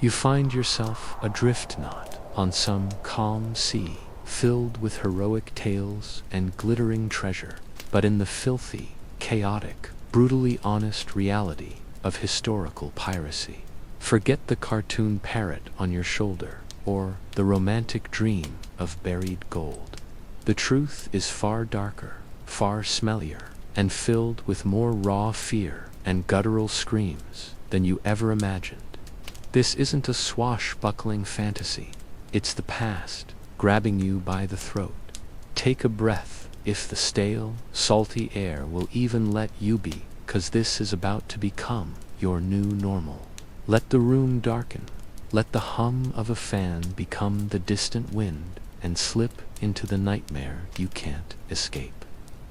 You find yourself adrift not on some calm sea, filled with heroic tales and glittering treasure, but in the filthy, chaotic, brutally honest reality of historical piracy. Forget the cartoon parrot on your shoulder, or the romantic dream of buried gold. The truth is far darker, far smellier, and filled with more raw fear and guttural screams than you ever imagined. This isn't a swashbuckling fantasy. It's the past, grabbing you by the throat. Take a breath, if the stale, salty air will even let you be, 'cause this is about to become your new normal. Let the room darken. Let the hum of a fan become the distant wind, and slip into the nightmare you can't escape.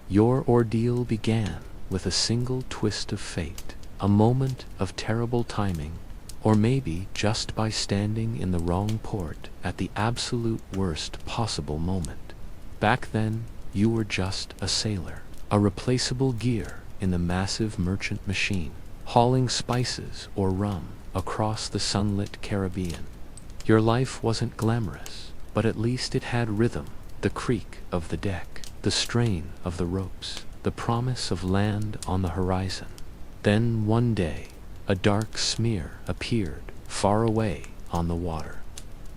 Your ordeal began with a single twist of fate, a moment of terrible timing, or maybe just by standing in the wrong port at the absolute worst possible moment. Back then, you were just a sailor, a replaceable gear in the massive merchant machine, hauling spices or rum across the sunlit Caribbean. Your life wasn't glamorous, but at least it had rhythm, the creak of the deck, the strain of the ropes, the promise of land on the horizon. Then one day, a dark smear appeared far away on the water.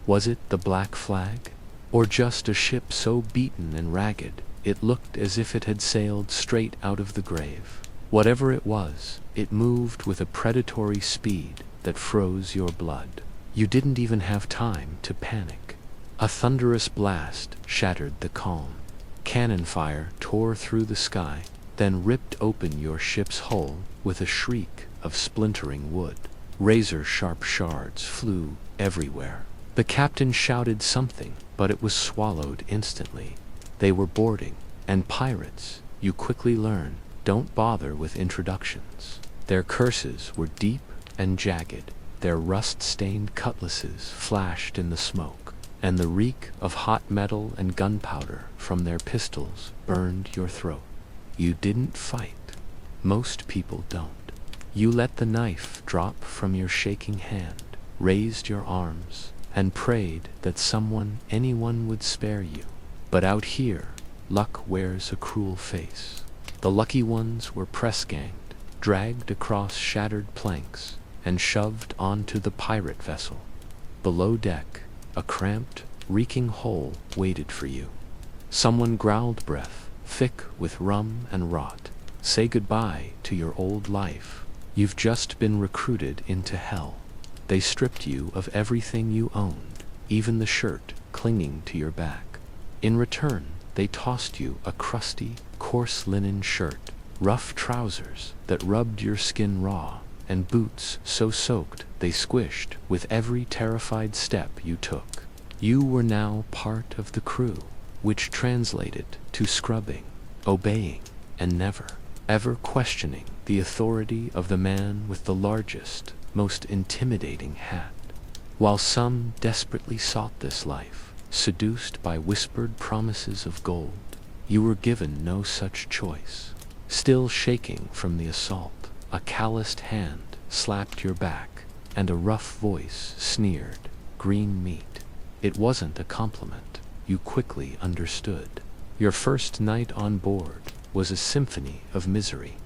Was it the black flag? Or just a ship so beaten and ragged it looked as if it had sailed straight out of the grave? Whatever it was, it moved with a predatory speed that froze your blood. You didn't even have time to panic. A thunderous blast shattered the calm. Cannon fire tore through the sky, then ripped open your ship's hull with a shriek of splintering wood. Razor-sharp shards flew everywhere. The captain shouted something, but it was swallowed instantly. They were boarding, and pirates, you quickly learn, don't bother with introductions. Their curses were deep and jagged. Their rust-stained cutlasses flashed in the smoke, and the reek of hot metal and gunpowder from their pistols burned your throat. You didn't fight. Most people don't. You let the knife drop from your shaking hand, raised your arms, and prayed that anyone would spare you. But out here, luck wears a cruel face. The lucky ones were press-ganged, dragged across shattered planks, and shoved onto the pirate vessel. Below deck, a cramped, reeking hole waited for you. Someone growled breath, thick with rum and rot. Say goodbye to your old life. You've just been recruited into hell. They stripped you of everything you owned, even the shirt clinging to your back. In return, they tossed you a crusty, coarse linen shirt, rough trousers that rubbed your skin raw, and boots so soaked they squished with every terrified step you took. You were now part of the crew, which translated to scrubbing, obeying, and never, ever questioning the authority of the man with the largest, most intimidating hat. While some desperately sought this life, seduced by whispered promises of gold, you were given no such choice. Still shaking from the assault, a calloused hand slapped your back, and a rough voice sneered, "Green meat." It wasn't a compliment, you quickly understood. Your first night on board was a symphony of misery.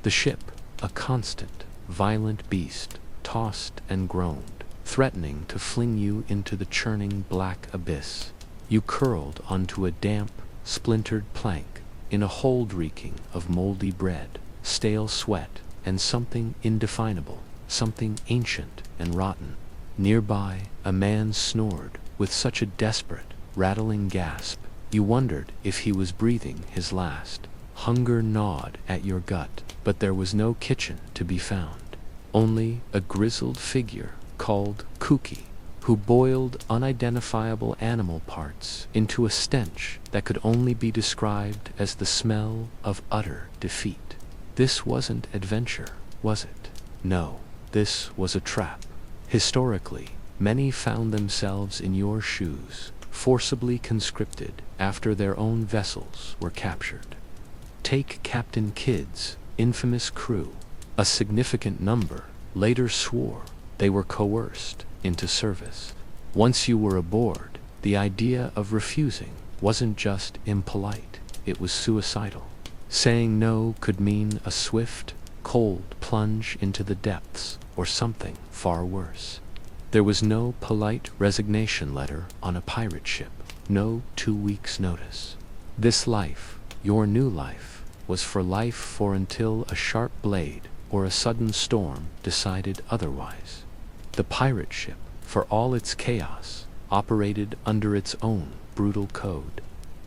The ship, a constant, violent beast, tossed and groaned, threatening to fling you into the churning black abyss. You curled onto a damp, splintered plank, in a hold reeking of moldy bread, stale sweat, and something indefinable, something ancient and rotten. Nearby, a man snored with such a desperate, rattling gasp, you wondered if he was breathing his last. Hunger gnawed at your gut, but there was no kitchen to be found. Only a grizzled figure called Kooky, who boiled unidentifiable animal parts into a stench that could only be described as the smell of utter defeat. This wasn't adventure, was it? No, this was a trap. Historically, many found themselves in your shoes, forcibly conscripted after their own vessels were captured. Take Captain Kidd's infamous crew. A significant number later swore they were coerced into service. Once you were aboard, the idea of refusing wasn't just impolite, it was suicidal. Saying no could mean a swift, cold plunge into the depths, or something far worse. There was no polite resignation letter on a pirate ship, no 2 weeks' notice. This life, your new life, was for life for until a sharp blade or a sudden storm decided otherwise. The pirate ship, for all its chaos, operated under its own brutal code.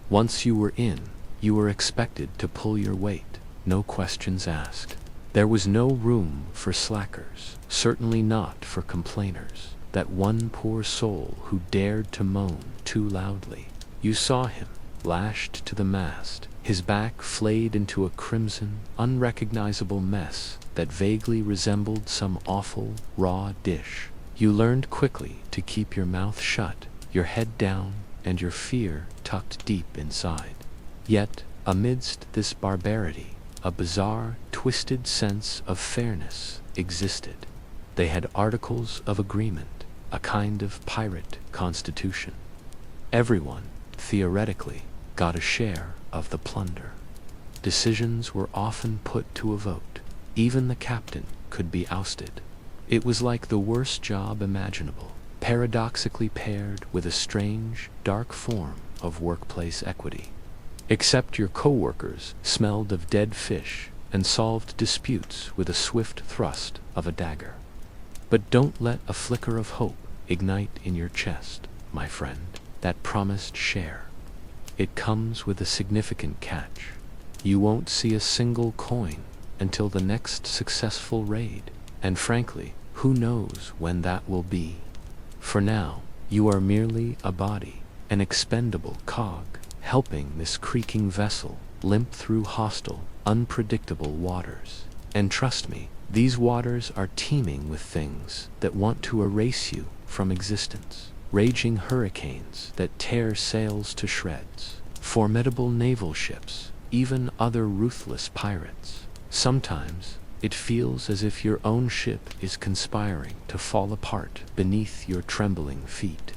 Once you were in, you were expected to pull your weight, no questions asked. There was no room for slackers, certainly not for complainers, that one poor soul who dared to moan too loudly. You saw him, lashed to the mast, his back flayed into a crimson, unrecognizable mess that vaguely resembled some awful, raw dish. You learned quickly to keep your mouth shut, your head down, and your fear tucked deep inside. Yet, amidst this barbarity, a bizarre, twisted sense of fairness existed. They had articles of agreement, a kind of pirate constitution. Everyone, theoretically, got a share of the plunder. Decisions were often put to a vote. Even the captain could be ousted. It was like the worst job imaginable, paradoxically paired with a strange, dark form of workplace equity. Except your co-workers smelled of dead fish and solved disputes with a swift thrust of a dagger. But don't let a flicker of hope ignite in your chest, my friend, that promised share. It comes with a significant catch. You won't see a single coin until the next successful raid, and frankly, who knows when that will be. For now, you are merely a body, an expendable cog, helping this creaking vessel limp through hostile, unpredictable waters. And trust me, these waters are teeming with things that want to erase you from existence. Raging hurricanes that tear sails to shreds, formidable naval ships, even other ruthless pirates. Sometimes, it feels as if your own ship is conspiring to fall apart beneath your trembling feet.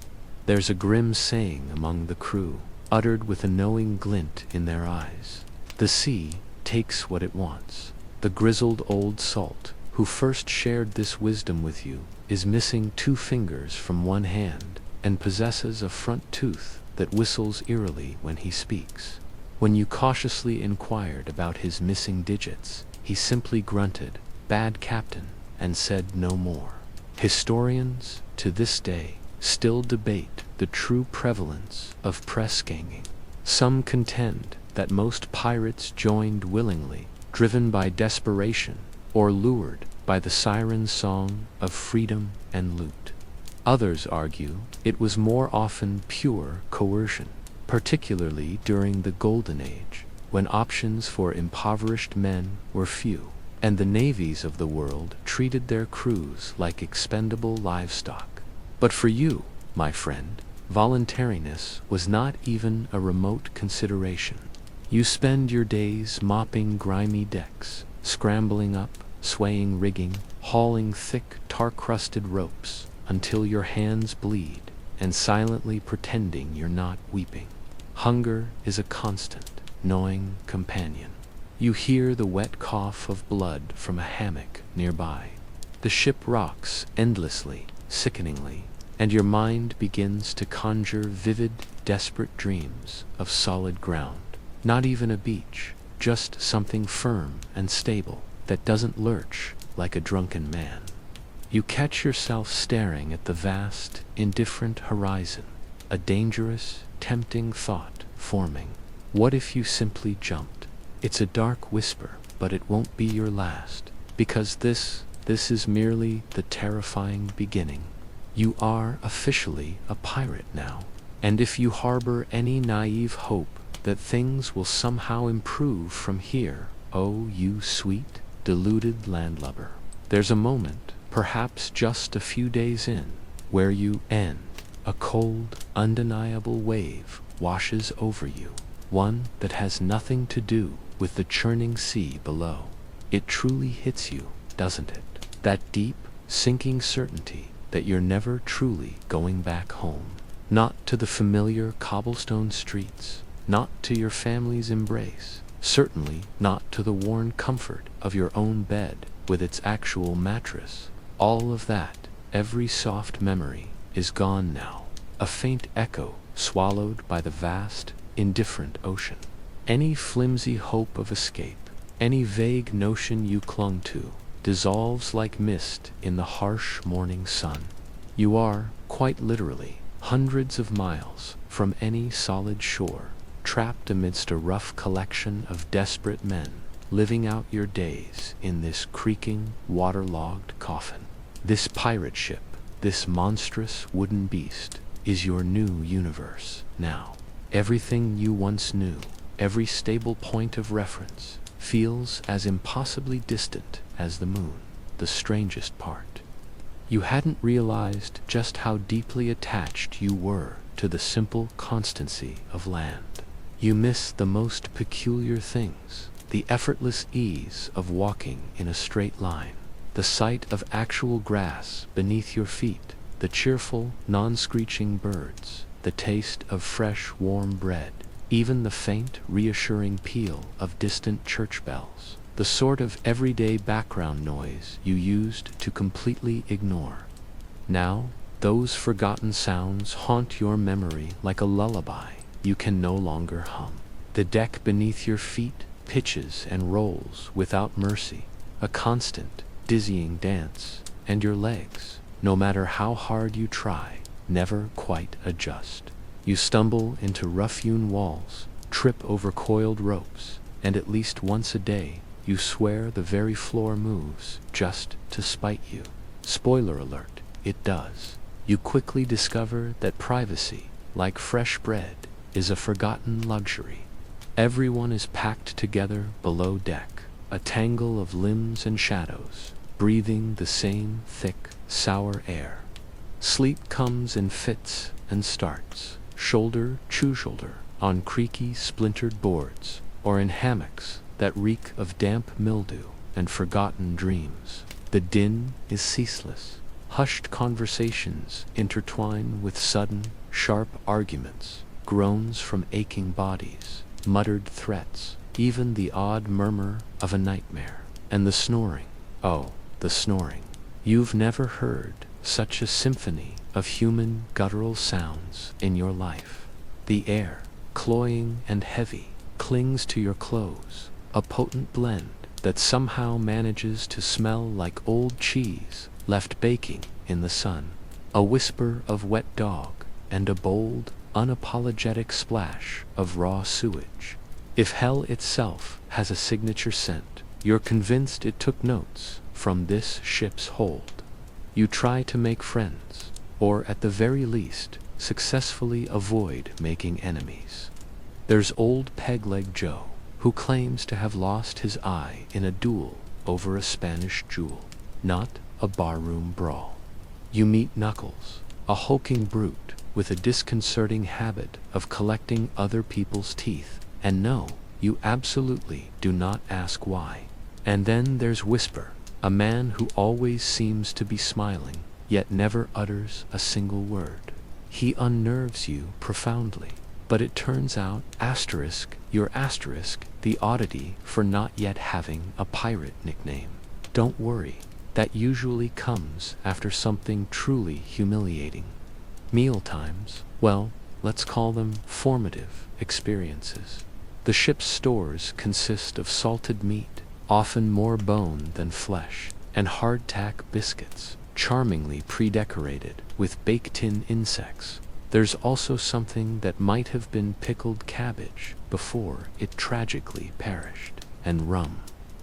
There's a grim saying among the crew, uttered with a knowing glint in their eyes. The sea takes what it wants. The grizzled old salt, who first shared this wisdom with you, is missing 2 fingers from one hand, and possesses a front tooth that whistles eerily when he speaks. When you cautiously inquired about his missing digits, he simply grunted, "Bad captain," and said no more. Historians, to this day, still debate the true prevalence of press ganging. Some contend that most pirates joined willingly, driven by desperation, or lured by the siren song of freedom and loot. Others argue it was more often pure coercion, particularly during the Golden Age, when options for impoverished men were few, and the navies of the world treated their crews like expendable livestock. But for you, my friend, voluntariness was not even a remote consideration. You spend your days mopping grimy decks, scrambling up, swaying rigging, hauling thick, tar-crusted ropes, until your hands bleed, and silently pretending you're not weeping. Hunger is a constant, gnawing companion. You hear the wet cough of blood from a hammock nearby. The ship rocks endlessly, sickeningly, and your mind begins to conjure vivid, desperate dreams of solid ground. Not even a beach, just something firm and stable that doesn't lurch like a drunken man. You catch yourself staring at the vast, indifferent horizon, a dangerous, tempting thought forming. What if you simply jumped? It's a dark whisper, but it won't be your last, because this is merely the terrifying beginning. You are officially a pirate now, and if you harbor any naive hope that things will somehow improve from here, oh, you sweet, deluded landlubber, there's a moment, perhaps just a few days in, where you end. A cold, undeniable wave washes over you, one that has nothing to do with the churning sea below. It truly hits you, doesn't it? That deep, sinking certainty that you're never truly going back home. Not to the familiar cobblestone streets, not to your family's embrace, certainly not to the worn comfort of your own bed with its actual mattress. All of that, every soft memory, is gone now, a faint echo swallowed by the vast, indifferent ocean. Any flimsy hope of escape, any vague notion you clung to, dissolves like mist in the harsh morning sun. You are, quite literally, hundreds of miles from any solid shore, trapped amidst a rough collection of desperate men, living out your days in this creaking, waterlogged coffin. This pirate ship, this monstrous wooden beast, is your new universe now. Everything you once knew, every stable point of reference, feels as impossibly distant as the moon. The strangest part, you hadn't realized just how deeply attached you were to the simple constancy of land. You miss the most peculiar things, the effortless ease of walking in a straight line, the sight of actual grass beneath your feet, the cheerful, non-screeching birds, the taste of fresh, warm bread, even the faint, reassuring peal of distant church bells, the sort of everyday background noise you used to completely ignore. Now, those forgotten sounds haunt your memory like a lullaby you can no longer hum. The deck beneath your feet pitches and rolls without mercy, a constant, dizzying dance, and your legs, no matter how hard you try, never quite adjust. You stumble into rough-hewn walls, trip over coiled ropes, and at least once a day, you swear the very floor moves just to spite you. Spoiler alert, it does. You quickly discover that privacy, like fresh bread, is a forgotten luxury. Everyone is packed together below deck, a tangle of limbs and shadows, breathing the same thick, sour air. Sleep comes in fits and starts, shoulder to shoulder, on creaky, splintered boards, or in hammocks that reek of damp mildew and forgotten dreams. The din is ceaseless. Hushed conversations intertwine with sudden, sharp arguments, groans from aching bodies, muttered threats, even the odd murmur of a nightmare, and the snoring. Oh, the snoring. You've never heard such a symphony of human guttural sounds in your life. The air, cloying and heavy, clings to your clothes, a potent blend that somehow manages to smell like old cheese left baking in the sun. A whisper of wet dog and a bold, unapologetic splash of raw sewage. If hell itself has a signature scent, you're convinced it took notes from this ship's hold. You try to make friends, or at the very least, successfully avoid making enemies. There's old Peg-Leg Joe, who claims to have lost his eye in a duel over a Spanish jewel, not a barroom brawl. You meet Knuckles, a hulking brute with a disconcerting habit of collecting other people's teeth, and no, you absolutely do not ask why. And then there's Whisper, a man who always seems to be smiling, yet never utters a single word. He unnerves you profoundly, but it turns out you're the oddity for not yet having a pirate nickname. Don't worry, that usually comes after something truly humiliating. Meal times, well, let's call them formative experiences. The ship's stores consist of salted meat, often more bone than flesh, and hardtack biscuits, charmingly pre-decorated with baked-in insects. There's also something that might have been pickled cabbage before it tragically perished, and rum.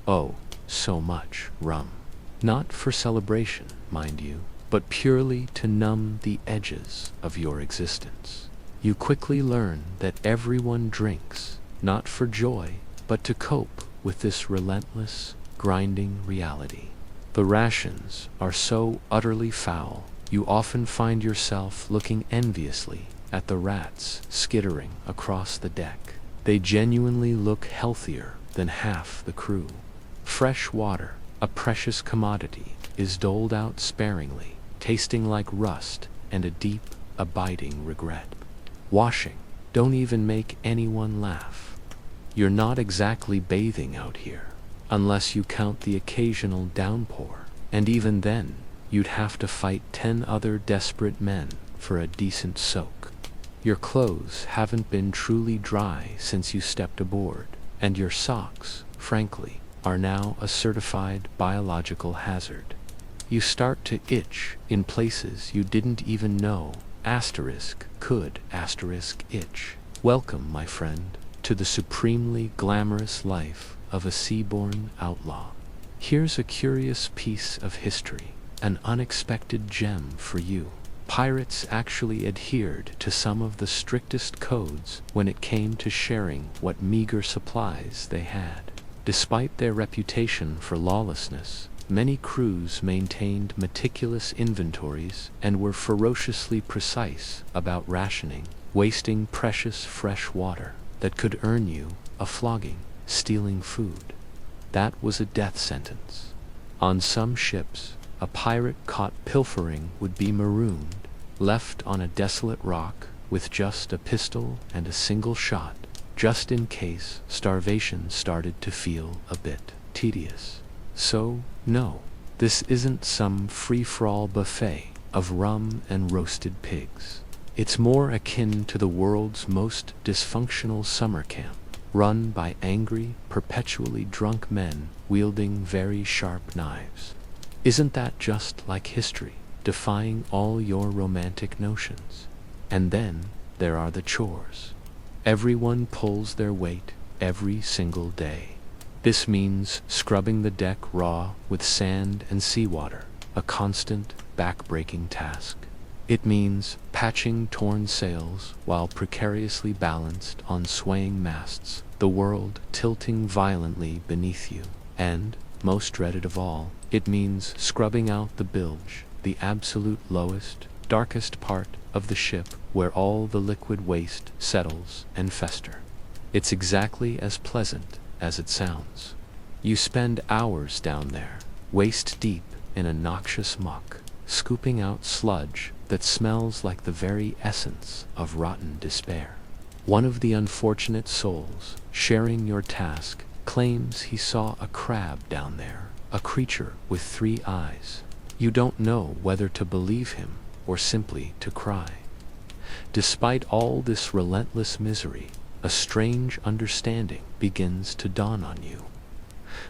Oh, so much rum. Not for celebration, mind you, but purely to numb the edges of your existence. You quickly learn that everyone drinks, not for joy, but to cope with this relentless, grinding reality. The rations are so utterly foul, you often find yourself looking enviously at the rats skittering across the deck. They genuinely look healthier than half the crew. Fresh water, a precious commodity, is doled out sparingly, tasting like rust and a deep, abiding regret. Washing, don't even make anyone laugh. You're not exactly bathing out here, unless you count the occasional downpour, and even then, you'd have to fight 10 other desperate men for a decent soak. Your clothes haven't been truly dry since you stepped aboard, and your socks, frankly, are now a certified biological hazard. You start to itch in places you didn't even know could itch. Welcome, my friend, to the supremely glamorous life of a seaborne outlaw. Here's a curious piece of history, an unexpected gem for you. Pirates actually adhered to some of the strictest codes when it came to sharing what meager supplies they had. Despite their reputation for lawlessness, many crews maintained meticulous inventories and were ferociously precise about rationing, wasting precious fresh water that could earn you a flogging. Stealing food, that was a death sentence. On some ships, a pirate caught pilfering would be marooned, left on a desolate rock with just a pistol and a single shot, just in case starvation started to feel a bit tedious. So, no, this isn't some free-for-all buffet of rum and roasted pigs. It's more akin to the world's most dysfunctional summer camp, run by angry, perpetually drunk men wielding very sharp knives. Isn't that just like history, defying all your romantic notions? And then there are the chores. Everyone pulls their weight every single day. This means scrubbing the deck raw with sand and seawater, a constant, back-breaking task. It means patching torn sails while precariously balanced on swaying masts, the world tilting violently beneath you. And, most dreaded of all, it means scrubbing out the bilge, the absolute lowest, darkest part of the ship where all the liquid waste settles and fester. It's exactly as pleasant as it sounds. You spend hours down there, waist deep in a noxious muck, scooping out sludge that smells like the very essence of rotten despair. One of the unfortunate souls sharing your task claims he saw a crab down there, a creature with 3 eyes. You don't know whether to believe him or simply to cry. Despite all this relentless misery, a strange understanding begins to dawn on you.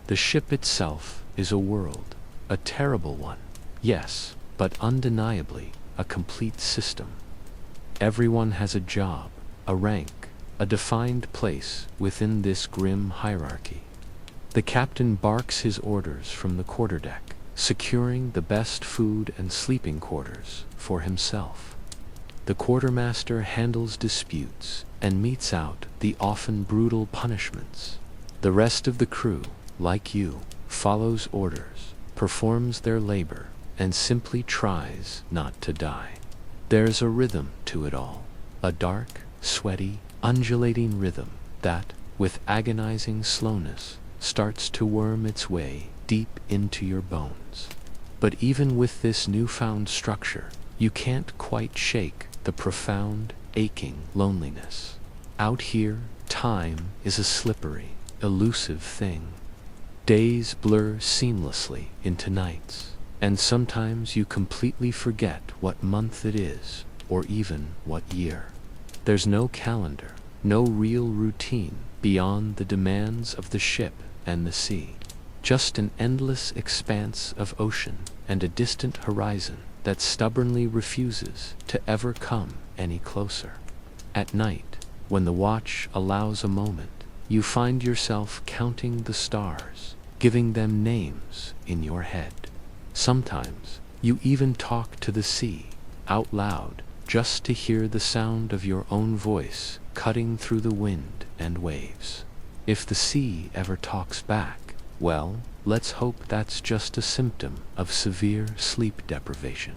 The ship itself is a world, a terrible one, yes, but undeniably a complete system. Everyone has a job, a rank, a defined place within this grim hierarchy. The captain barks his orders from the quarterdeck, securing the best food and sleeping quarters for himself. The quartermaster handles disputes and metes out the often brutal punishments. The rest of the crew, like you, follows orders, performs their labor, and simply tries not to die. There's a rhythm to it all, a dark, sweaty, undulating rhythm that, with agonizing slowness, starts to worm its way deep into your bones. But even with this newfound structure, you can't quite shake the profound, aching loneliness. Out here, time is a slippery, elusive thing. Days blur seamlessly into nights, and sometimes you completely forget what month it is, or even what year. There's no calendar, no real routine beyond the demands of the ship and the sea. Just an endless expanse of ocean and a distant horizon that stubbornly refuses to ever come any closer. At night, when the watch allows a moment, you find yourself counting the stars, giving them names in your head. Sometimes, you even talk to the sea, out loud, just to hear the sound of your own voice cutting through the wind and waves. If the sea ever talks back, well, let's hope that's just a symptom of severe sleep deprivation.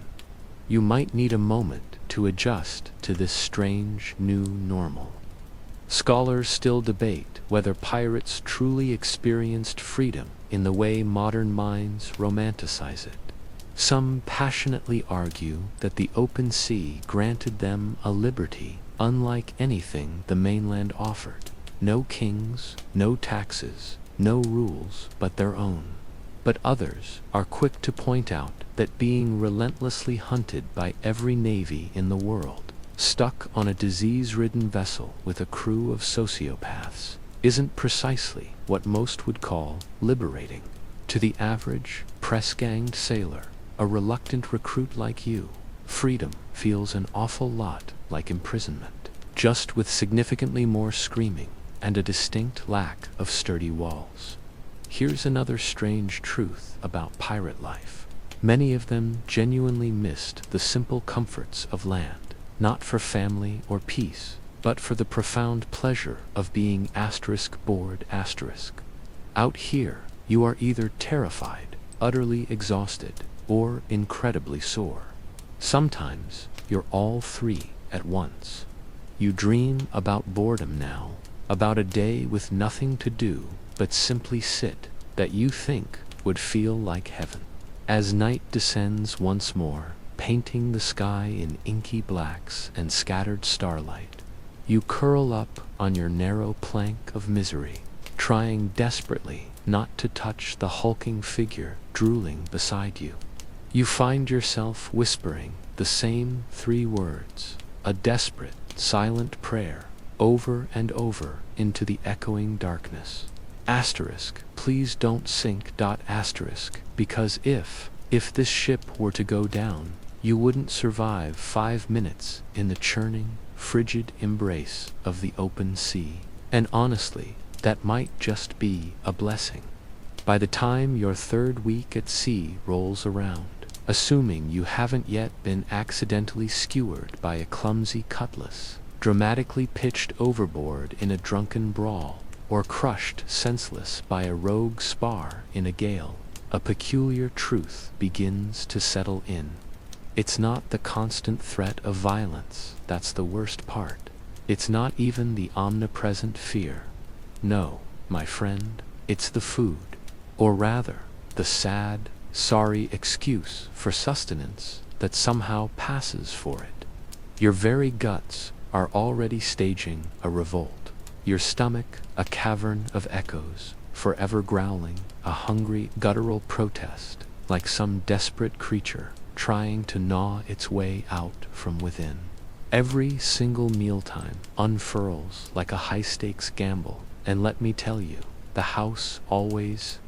You might need a moment to adjust to this strange new normal. Scholars still debate whether pirates truly experienced freedom in the way modern minds romanticize it. Some passionately argue that the open sea granted them a liberty unlike anything the mainland offered. No kings, no taxes, no rules but their own. But others are quick to point out that being relentlessly hunted by every navy in the world, stuck on a disease-ridden vessel with a crew of sociopaths, isn't precisely what most would call liberating. To the average, press-ganged sailor, a reluctant recruit like you, freedom feels an awful lot like imprisonment, just with significantly more screaming and a distinct lack of sturdy walls. Here's another strange truth about pirate life. Many of them genuinely missed the simple comforts of land, not for family or peace, but for the profound pleasure of being bored. Out here, you are either terrified, utterly exhausted, or incredibly sore. Sometimes you're all three at once. You dream about boredom now, about a day with nothing to do but simply sit, that you think would feel like heaven. As night descends once more, painting the sky in inky blacks and scattered starlight, you curl up on your narrow plank of misery, trying desperately not to touch the hulking figure drooling beside you. You find yourself whispering the same 3 words, a desperate, silent prayer, over and over into the echoing darkness. Please don't sink. Because if this ship were to go down, you wouldn't survive 5 minutes in the churning, frigid embrace of the open sea. And honestly, that might just be a blessing. By the time your 3rd week at sea rolls around, assuming you haven't yet been accidentally skewered by a clumsy cutlass, dramatically pitched overboard in a drunken brawl, or crushed senseless by a rogue spar in a gale, a peculiar truth begins to settle in. It's not the constant threat of violence that's the worst part. It's not even the omnipresent fear. No, my friend, it's the food. Or rather, the sad, sorry excuse for sustenance that somehow passes for it. Your very guts are already staging a revolt. Your stomach, a cavern of echoes, forever growling, a hungry, guttural protest, like some desperate creature trying to gnaw its way out from within. Every single mealtime unfurls like a high-stakes gamble, and let me tell you, the house always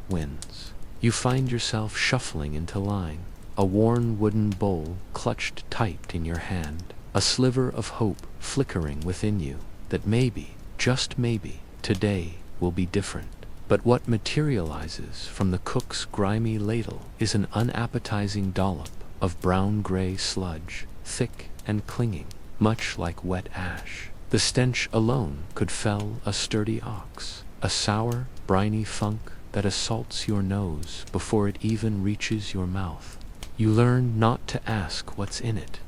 wins. You find yourself shuffling into line, a worn wooden bowl clutched tight in your hand, a sliver of hope flickering within you that maybe, just maybe, today will be different. But what materializes from the cook's grimy ladle is an unappetizing dollop of brown-gray sludge, thick and clinging, much like wet ash. The stench alone could fell a sturdy ox, a sour, briny funk that assaults your nose before it even reaches your mouth. You learn not to ask what's in it.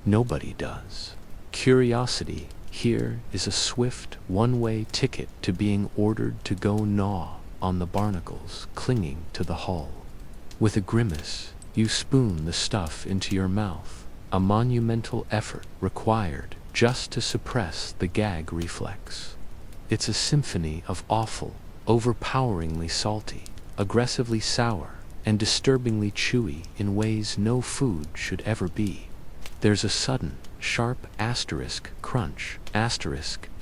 Nobody does. Curiosity here is a swift, one-way ticket to being ordered to go gnaw on the barnacles clinging to the hull. With a grimace, you spoon the stuff into your mouth, a monumental effort required just to suppress the gag reflex. It's a symphony of awful, overpoweringly salty, aggressively sour, and disturbingly chewy in ways no food should ever be. There's a sudden, sharp crunch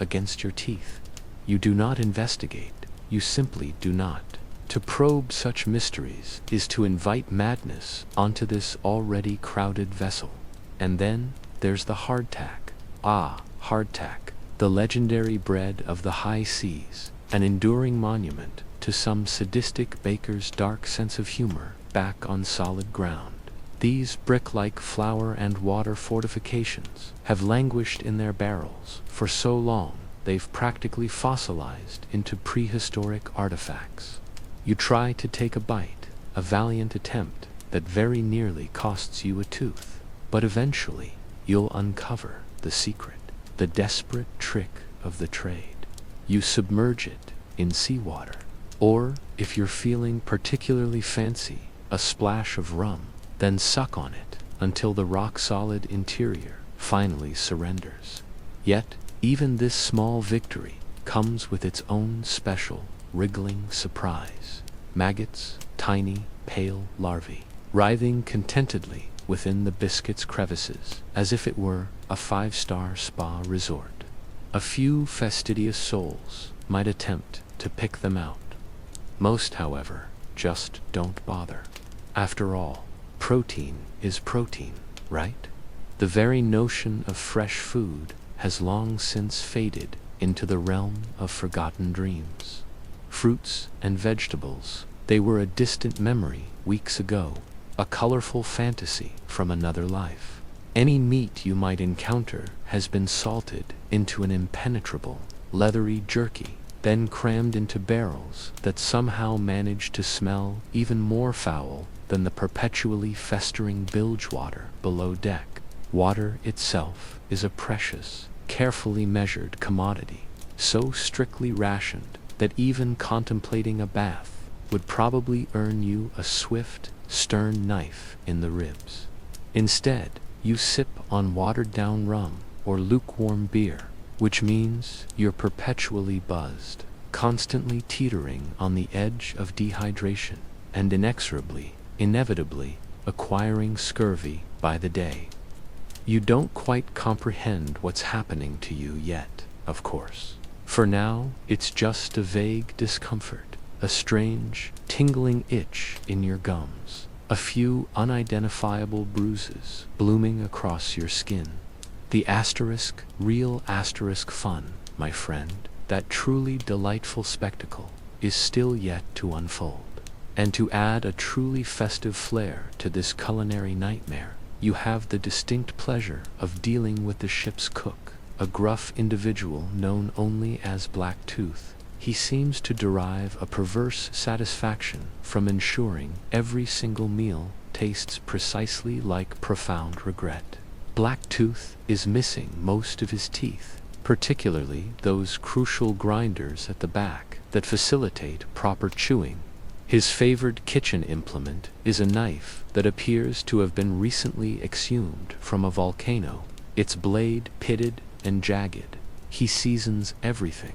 against your teeth. You do not investigate, you simply do not. To probe such mysteries is to invite madness onto this already crowded vessel. And then there's the hardtack. Hardtack, the legendary bread of the high seas, an enduring monument to some sadistic baker's dark sense of humor back on solid ground. These brick-like flour and water fortifications have languished in their barrels for so long they've practically fossilized into prehistoric artifacts. You try to take a bite, a valiant attempt that very nearly costs you a tooth, but eventually you'll uncover the secret, the desperate trick of the trade. You submerge it in seawater, or If you're feeling particularly fancy, a splash of rum, then suck on it until the rock-solid interior finally surrenders. Yet, even this small victory comes with its own special, wriggling surprise. Maggots, tiny, pale larvae, writhing contentedly within the biscuit's crevices, as if it were a five-star spa resort. A few fastidious souls might attempt to pick them out. Most, however, just don't bother. After all, protein is protein, right? The very notion of fresh food has long since faded into the realm of forgotten dreams. Fruits and vegetables, they were a distant memory weeks ago, a colorful fantasy from another life. Any meat you might encounter has been salted into an impenetrable, leathery jerky, then crammed into barrels that somehow manage to smell even more foul than the perpetually festering bilge water below deck. Water itself is a precious, carefully measured commodity, so strictly rationed that even contemplating a bath would probably earn you a swift, stern knife in the ribs. Instead, you sip on watered-down rum or lukewarm beer, which means you're perpetually buzzed, constantly teetering on the edge of dehydration, and inevitably, acquiring scurvy by the day. You don't quite comprehend what's happening to you yet, of course. For now, it's just a vague discomfort, a strange, tingling itch in your gums, a few unidentifiable bruises blooming across your skin. The real fun, my friend, that truly delightful spectacle, is still yet to unfold. And to add a truly festive flair to this culinary nightmare, you have the distinct pleasure of dealing with the ship's cook, a gruff individual known only as Black Tooth. He seems to derive a perverse satisfaction from ensuring every single meal tastes precisely like profound regret. Black Tooth is missing most of his teeth, particularly those crucial grinders at the back that facilitate proper chewing. His favored kitchen implement is a knife that appears to have been recently exhumed from a volcano, its blade pitted and jagged. He seasons everything,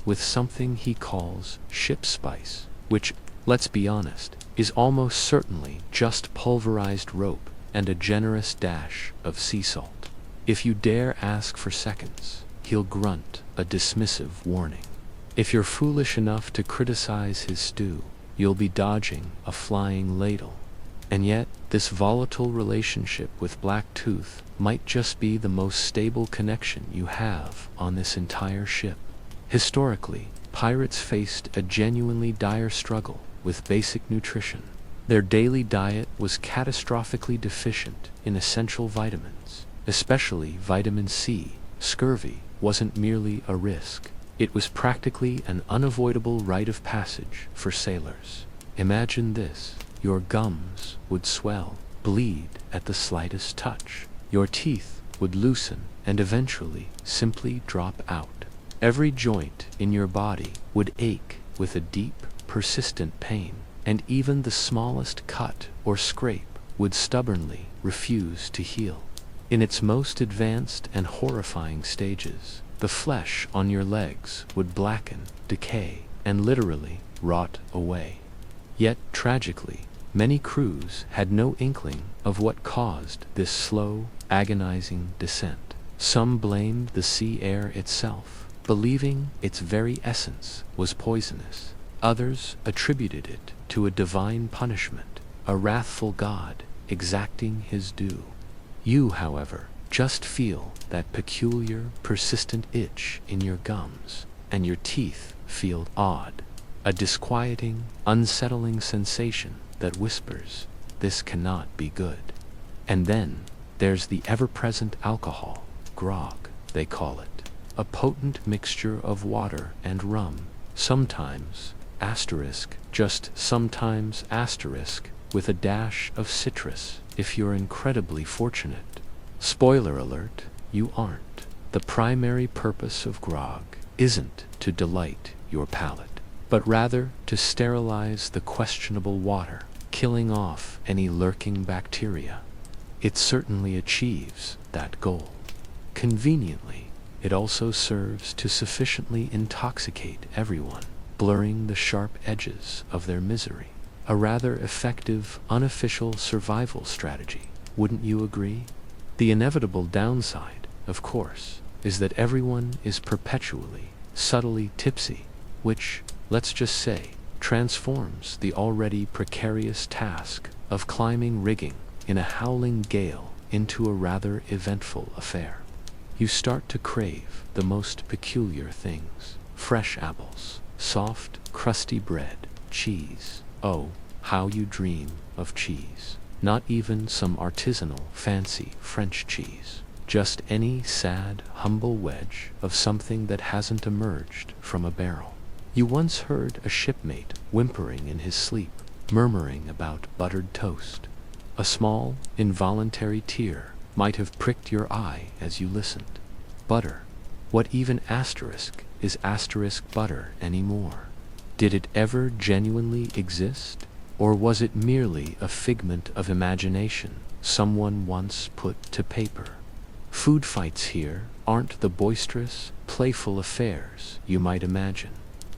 with something he calls ship spice, which, let's be honest, is almost certainly just pulverized rope and a generous dash of sea salt. If you dare ask for seconds, he'll grunt a dismissive warning. If you're foolish enough to criticize his stew, you'll be dodging a flying ladle. And yet, this volatile relationship with Black Tooth might just be the most stable connection you have on this entire ship. Historically, pirates faced a genuinely dire struggle with basic nutrition. Their daily diet was catastrophically deficient in essential vitamins, especially vitamin C. Scurvy wasn't merely a risk. It was practically an unavoidable rite of passage for sailors. Imagine this: your gums would swell, bleed at the slightest touch. Your teeth would loosen and eventually simply drop out. Every joint in your body would ache with a deep, persistent pain, and even the smallest cut or scrape would stubbornly refuse to heal. In its most advanced and horrifying stages, the flesh on your legs would blacken, decay, and literally rot away. Yet, tragically, many crews had no inkling of what caused this slow, agonizing descent. Some blamed the sea air itself, believing its very essence was poisonous. Others attributed it to a divine punishment, a wrathful God exacting his due. You, however, just feel that peculiar, persistent itch in your gums, and your teeth feel odd, a disquieting, unsettling sensation that whispers, "This cannot be good." And then there's the ever-present alcohol, grog, they call it, a potent mixture of water and rum, sometimes, just sometimes, with a dash of citrus if you're incredibly fortunate. Spoiler alert, you aren't. The primary purpose of grog isn't to delight your palate, but rather to sterilize the questionable water, killing off any lurking bacteria. It certainly achieves that goal. Conveniently, it also serves to sufficiently intoxicate everyone, blurring the sharp edges of their misery. A rather effective, unofficial survival strategy, wouldn't you agree? The inevitable downside, of course, is that everyone is perpetually, subtly tipsy, which, let's just say, transforms the already precarious task of climbing rigging in a howling gale into a rather eventful affair. You start to crave the most peculiar things: fresh apples, soft, crusty bread, cheese. Oh, how you dream of cheese. Not even some artisanal, fancy French cheese. Just any sad, humble wedge of something that hasn't emerged from a barrel. You once heard a shipmate whimpering in his sleep, murmuring about buttered toast. A small, involuntary tear might have pricked your eye as you listened. Butter. What even asterisk is asterisk butter anymore? Did it ever genuinely exist? Or was it merely a figment of imagination someone once put to paper? Food fights here aren't the boisterous, playful affairs you might imagine.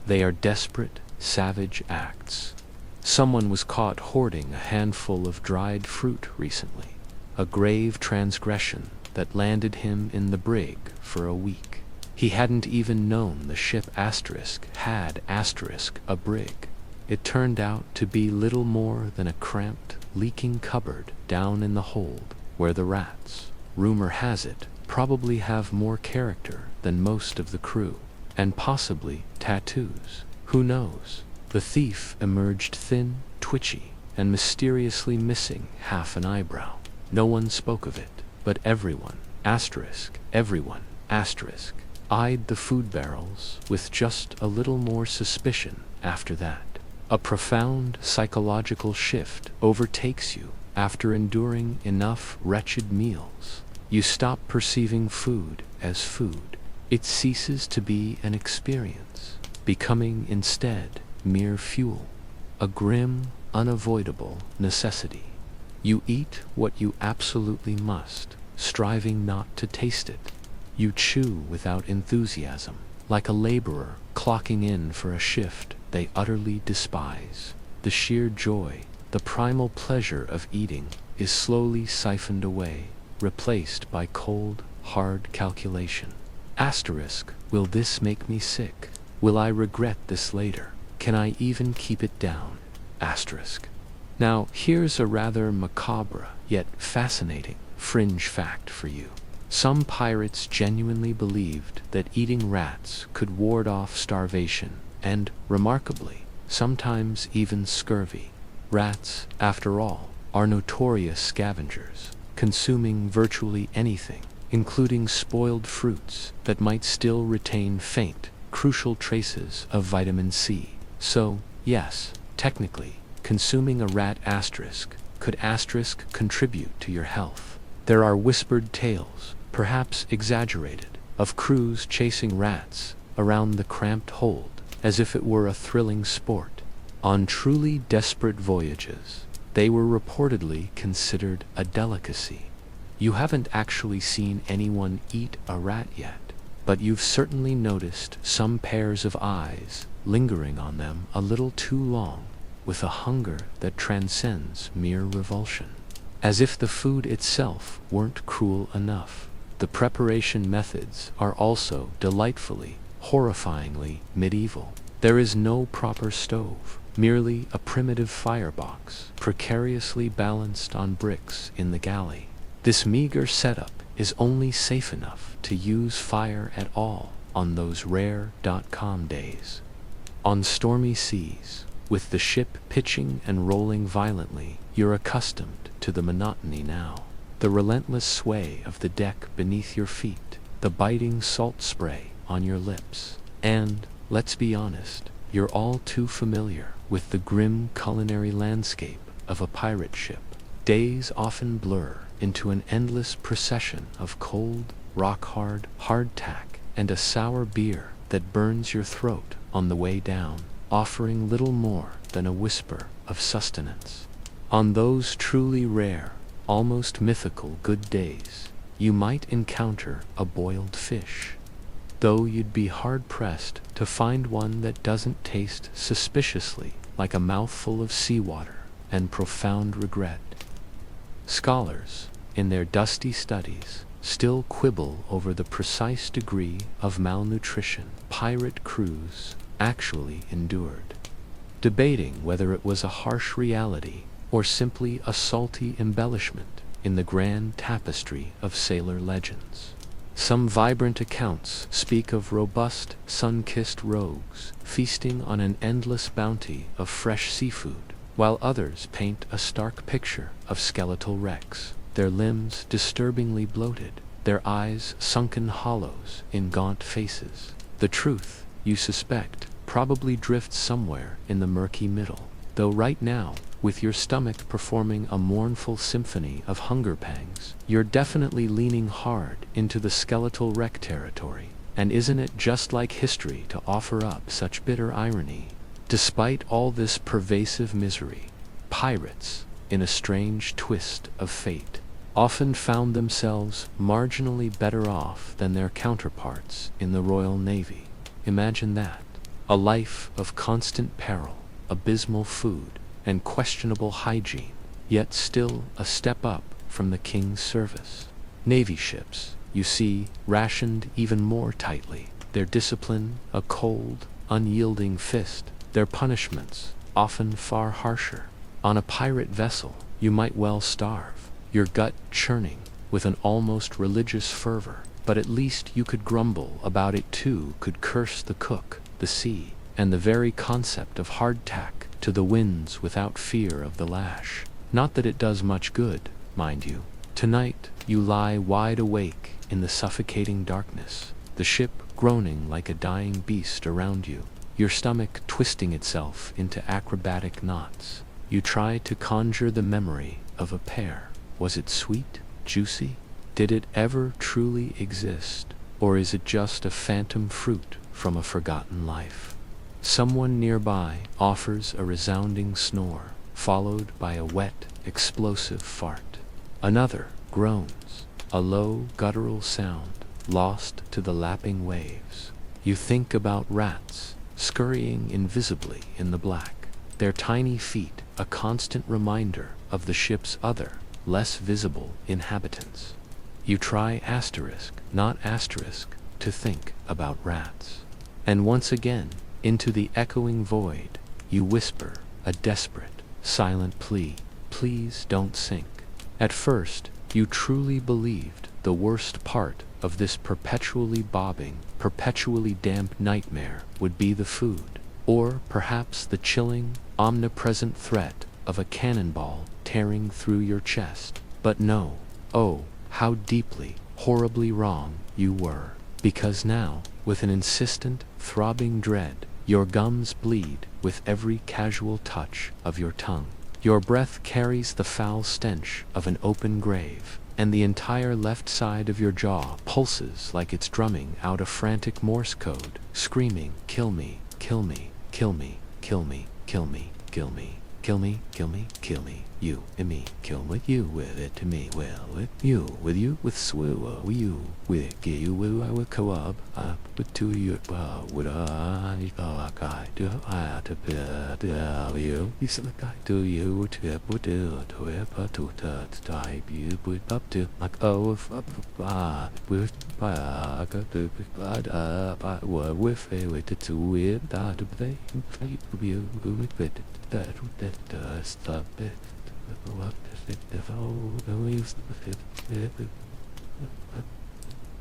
They are desperate, savage acts. Someone was caught hoarding a handful of dried fruit recently, a grave transgression that landed him in the brig for a week. He hadn't even known the ship asterisk had asterisk a brig. It turned out to be little more than a cramped, leaking cupboard down in the hold, where the rats, rumor has it, probably have more character than most of the crew, and possibly tattoos. Who knows? The thief emerged thin, twitchy, and mysteriously missing half an eyebrow. No one spoke of it, but everyone, everyone, eyed the food barrels with just a little more suspicion after that. A profound psychological shift overtakes you after enduring enough wretched meals. You stop perceiving food as food. It ceases to be an experience, becoming instead mere fuel, a grim, unavoidable necessity. You eat what you absolutely must, striving not to taste it. You chew without enthusiasm, like a laborer clocking in for a shift they utterly despise. The sheer joy, the primal pleasure of eating, is slowly siphoned away, replaced by cold, hard calculation. Will this make me sick? Will I regret this later? Can I even keep it down? Now, here's a rather macabre, yet fascinating, fringe fact for you. Some pirates genuinely believed that eating rats could ward off starvation, and, remarkably, sometimes even scurvy. Rats, after all, are notorious scavengers, consuming virtually anything, including spoiled fruits that might still retain faint, crucial traces of vitamin C. So, yes, technically, consuming a rat could contribute to your health. There are whispered tales, perhaps exaggerated, of crews chasing rats around the cramped hold as if it were a thrilling sport. On truly desperate voyages, they were reportedly considered a delicacy. You haven't actually seen anyone eat a rat yet, but you've certainly noticed some pairs of eyes lingering on them a little too long, with a hunger that transcends mere revulsion. As if the food itself weren't cruel enough, the preparation methods are also delightfully, horrifyingly medieval. There is no proper stove, merely a primitive firebox, precariously balanced on bricks in the galley. This meager setup is only safe enough to use fire at all on those rare .com days. On stormy seas, with the ship pitching and rolling violently, you're accustomed to the monotony now. The relentless sway of the deck beneath your feet, the biting salt spray on your lips. And, let's be honest, you're all too familiar with the grim culinary landscape of a pirate ship. Days often blur into an endless procession of cold, rock-hard hardtack and a sour beer that burns your throat on the way down, offering little more than a whisper of sustenance. On those truly rare, almost mythical good days, you might encounter a boiled fish, though you'd be hard-pressed to find one that doesn't taste suspiciously like a mouthful of seawater and profound regret. Scholars, in their dusty studies, still quibble over the precise degree of malnutrition pirate crews actually endured, debating whether it was a harsh reality or simply a salty embellishment in the grand tapestry of sailor legends. Some vibrant accounts speak of robust, sun-kissed rogues feasting on an endless bounty of fresh seafood, while others paint a stark picture of skeletal wrecks, their limbs disturbingly bloated, their eyes sunken hollows in gaunt faces. The truth, you suspect, probably drifts somewhere in the murky middle, though right now, with your stomach performing a mournful symphony of hunger pangs, you're definitely leaning hard into the skeletal wreck territory. And isn't it just like history to offer up such bitter irony? Despite all this pervasive misery, pirates, in a strange twist of fate, often found themselves marginally better off than their counterparts in the Royal Navy. Imagine that. A life of constant peril, abysmal food, and questionable hygiene, yet still a step up from the king's service. Navy ships, you see, rationed even more tightly, their discipline a cold, unyielding fist, their punishments often far harsher. On a pirate vessel, you might well starve, your gut churning with an almost religious fervor, but at least you could grumble about it too, could curse the cook, the sea, and the very concept of hardtack to the winds without fear of the lash. Not that it does much good, mind you. Tonight, you lie wide awake in the suffocating darkness, the ship groaning like a dying beast around you, your stomach twisting itself into acrobatic knots. You try to conjure the memory of a pear. Was it sweet, juicy? Did it ever truly exist? Or is it just a phantom fruit from a forgotten life? Someone nearby offers a resounding snore, followed by a wet, explosive fart. Another groans, a low, guttural sound, lost to the lapping waves. You think about rats, scurrying invisibly in the black, their tiny feet a constant reminder of the ship's other, less visible inhabitants. You try not asterisk, to think about rats. And once again, into the echoing void, you whisper a desperate, silent plea, please don't sink. At first, you truly believed the worst part of this perpetually bobbing, perpetually damp nightmare would be the food, or perhaps the chilling, omnipresent threat of a cannonball tearing through your chest. But no, oh, how deeply, horribly wrong you were, because now, with an insistent, throbbing dread, your gums bleed with every casual touch of your tongue. Your breath carries the foul stench of an open grave, and the entire left side of your jaw pulses like it's drumming out a frantic Morse code, screaming, kill me, kill me, kill me, kill me, kill me, kill me, kill me, kill me, kill me, you and me, kill with you with it to me, well with you with swoo, you with you with I with co-op, with to you would I do I to be you said the guy do you to would do to it to type you would up to like oh with go to but with a way to it that they you with it that stop it.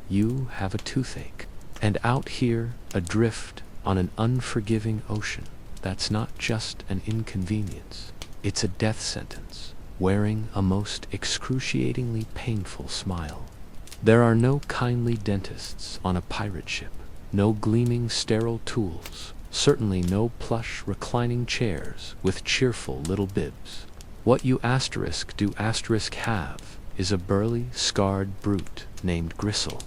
You have a toothache, and out here, adrift on an unforgiving ocean, that's not just an inconvenience, it's a death sentence, wearing a most excruciatingly painful smile. There are no kindly dentists on a pirate ship, no gleaming sterile tools, certainly no plush reclining chairs with cheerful little bibs. What you do have is a burly, scarred brute named Gristle.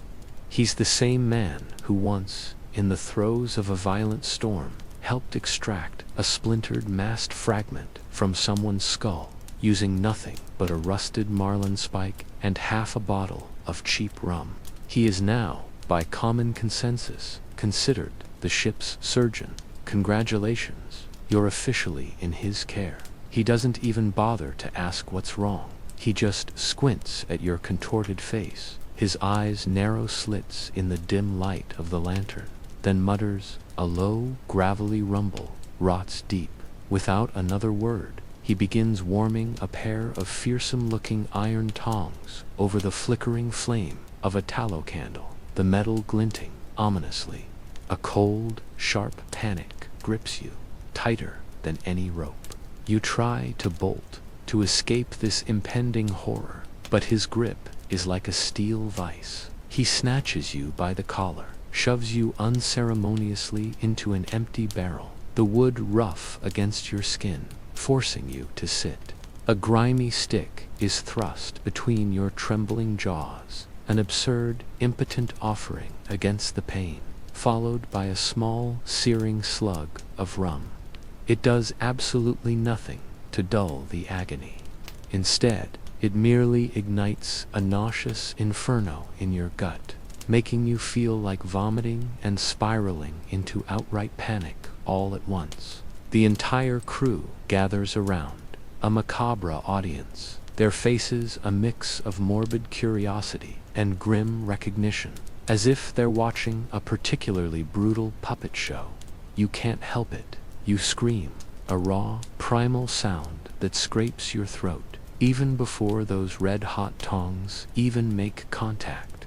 He's the same man who once, in the throes of a violent storm, helped extract a splintered mast fragment from someone's skull, using nothing but a rusted marlinspike and half a bottle of cheap rum. He is now, by common consensus, considered the ship's surgeon. Congratulations, you're officially in his care. He doesn't even bother to ask what's wrong. He just squints at your contorted face, his eyes narrow slits in the dim light of the lantern, then mutters, a low, gravelly rumble rots deep. Without another word, he begins warming a pair of fearsome-looking iron tongs over the flickering flame of a tallow candle, the metal glinting ominously. A cold, sharp panic grips you, tighter than any rope. You try to bolt, to escape this impending horror, but his grip is like a steel vice. He snatches you by the collar, shoves you unceremoniously into an empty barrel, the wood rough against your skin, forcing you to sit. A grimy stick is thrust between your trembling jaws, an absurd, impotent offering against the pain, followed by a small, searing slug of rum. It does absolutely nothing to dull the agony. Instead, it merely ignites a nauseous inferno in your gut, making you feel like vomiting and spiraling into outright panic all at once. The entire crew gathers around, a macabre audience, their faces a mix of morbid curiosity and grim recognition, as if they're watching a particularly brutal puppet show. You can't help it. You scream, a raw, primal sound that scrapes your throat, even before those red-hot tongs even make contact.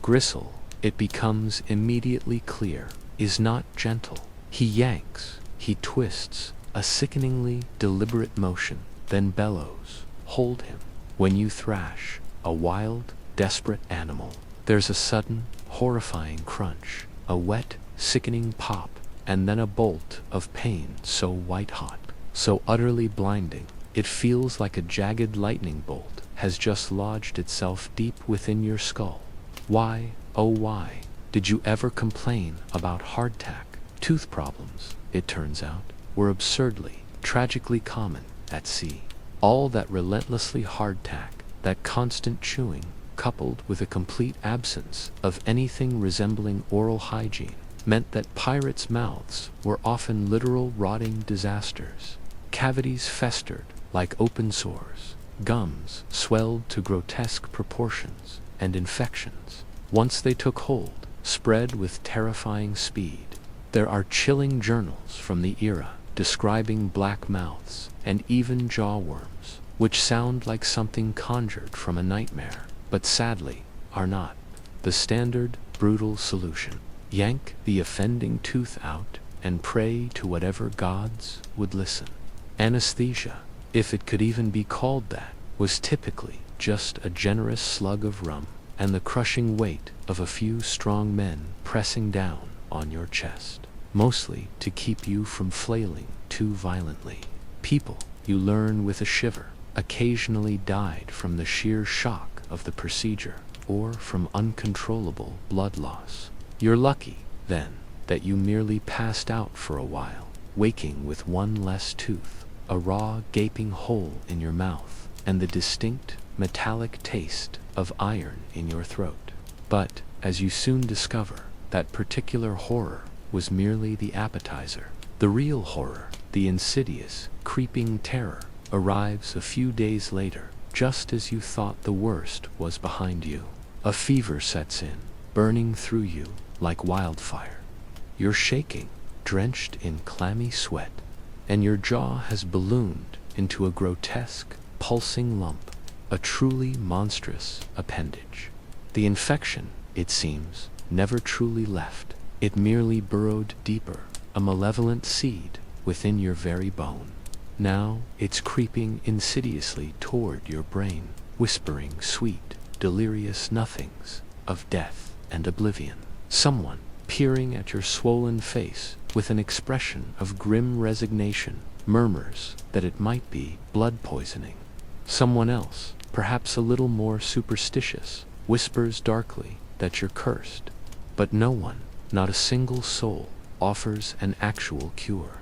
Gristle, it becomes immediately clear, is not gentle. He yanks, he twists, a sickeningly deliberate motion, then bellows, hold him. When you thrash, a wild, desperate animal, there's a sudden, horrifying crunch, a wet, sickening pop, and then a bolt of pain so white-hot, so utterly blinding, it feels like a jagged lightning bolt has just lodged itself deep within your skull. Why, oh why, did you ever complain about hardtack? Tooth problems, it turns out, were absurdly, tragically common at sea. All that relentlessly hardtack, that constant chewing, coupled with a complete absence of anything resembling oral hygiene, meant that pirates' mouths were often literal rotting disasters. Cavities festered like open sores, gums swelled to grotesque proportions, and infections, once they took hold, spread with terrifying speed. There are chilling journals from the era describing black mouths and even jawworms, which sound like something conjured from a nightmare, but sadly are not. The standard, brutal solution: yank the offending tooth out and pray to whatever gods would listen. Anesthesia, if it could even be called that, was typically just a generous slug of rum and the crushing weight of a few strong men pressing down on your chest, mostly to keep you from flailing too violently. People, you learn with a shiver, occasionally died from the sheer shock of the procedure or from uncontrollable blood loss. You're lucky, then, that you merely passed out for a while, waking with one less tooth, a raw, gaping hole in your mouth, and the distinct, metallic taste of iron in your throat. But, as you soon discover, that particular horror was merely the appetizer. The real horror, the insidious, creeping terror, arrives a few days later, just as you thought the worst was behind you. A fever sets in, burning through you like wildfire. You're shaking, drenched in clammy sweat, and your jaw has ballooned into a grotesque, pulsing lump, a truly monstrous appendage. The infection, it seems, never truly left. It merely burrowed deeper, a malevolent seed within your very bone. Now it's creeping insidiously toward your brain, whispering sweet, delirious nothings of death and oblivion. Someone, peering at your swollen face with an expression of grim resignation, murmurs that it might be blood poisoning. Someone else, perhaps a little more superstitious, whispers darkly that you're cursed. But no one, not a single soul offers an actual cure.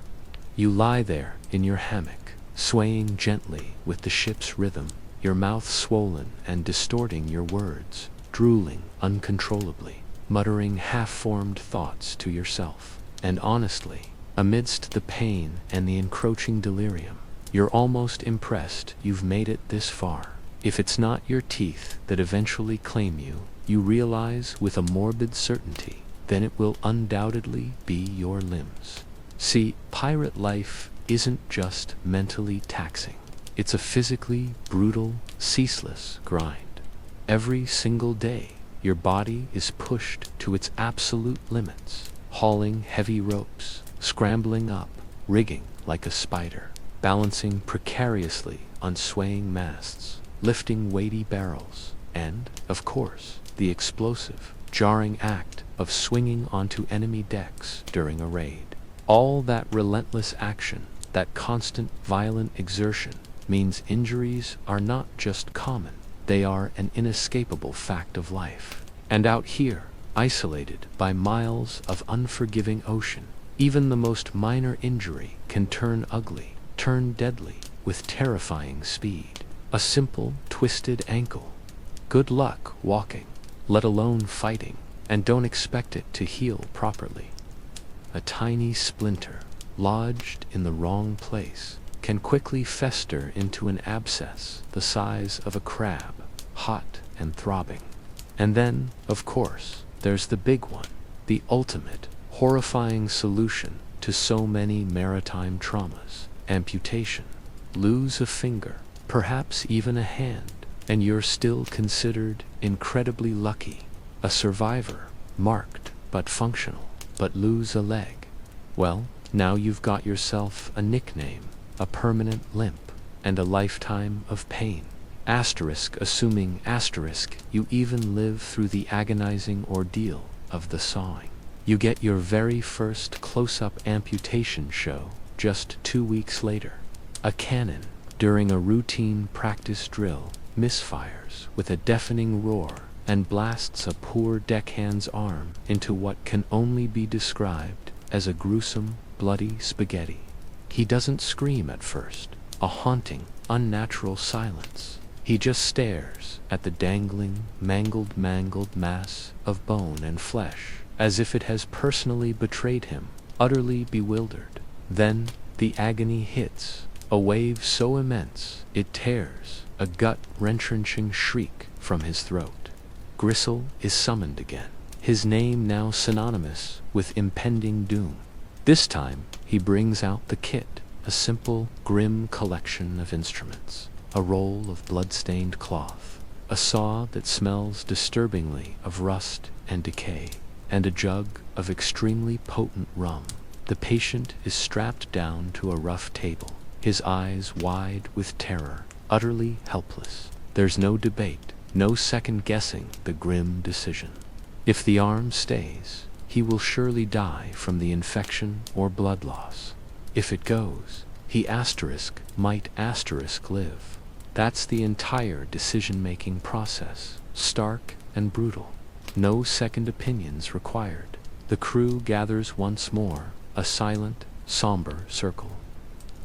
You lie there in your hammock, swaying gently with the ship's rhythm, your mouth swollen and distorting your words, drooling uncontrollably, muttering half-formed thoughts to yourself. And honestly, amidst the pain and the encroaching delirium, you're almost impressed you've made it this far. If it's not your teeth that eventually claim you, you realize with a morbid certainty, then it will undoubtedly be your limbs. See, pirate life isn't just mentally taxing. It's a physically brutal, ceaseless grind. Every single day, your body is pushed to its absolute limits, hauling heavy ropes, scrambling up, rigging like a spider, balancing precariously on swaying masts, lifting weighty barrels, and, of course, the explosive, jarring act of swinging onto enemy decks during a raid. All that relentless action, that constant violent exertion, means injuries are not just common, they are an inescapable fact of life. And out here, isolated by miles of unforgiving ocean, even the most minor injury can turn ugly, turn deadly, with terrifying speed. A simple, twisted ankle. Good luck walking, let alone fighting, and don't expect it to heal properly. A tiny splinter, lodged in the wrong place, can quickly fester into an abscess the size of a crab, hot and throbbing. And then, of course, there's the big one, the ultimate, horrifying solution to so many maritime traumas: amputation. Lose a finger, perhaps even a hand, and you're still considered incredibly lucky. A survivor, marked but functional. But lose a leg, well, now you've got yourself a nickname, a permanent limp, and a lifetime of pain. Assuming you even live through the agonizing ordeal of the sawing. You get your very first close-up amputation show just 2 weeks later. A cannon, during a routine practice drill, misfires with a deafening roar and blasts a poor deckhand's arm into what can only be described as a gruesome, bloody spaghetti. He doesn't scream at first, a haunting, unnatural silence. He just stares at the dangling, mangled mass of bone and flesh, as if it has personally betrayed him, utterly bewildered. Then the agony hits, a wave so immense it tears a gut-wrenching shriek from his throat. Gristle is summoned again, his name now synonymous with impending doom. This time, he brings out the kit, a simple, grim collection of instruments, a roll of blood-stained cloth, a saw that smells disturbingly of rust and decay, and a jug of extremely potent rum. The patient is strapped down to a rough table, his eyes wide with terror, utterly helpless. There's no debate, no second-guessing the grim decision. If the arm stays, he will surely die from the infection or blood loss. If it goes, he might live. That's the entire decision-making process, stark and brutal. No second opinions required. The crew gathers once more, a silent, somber circle.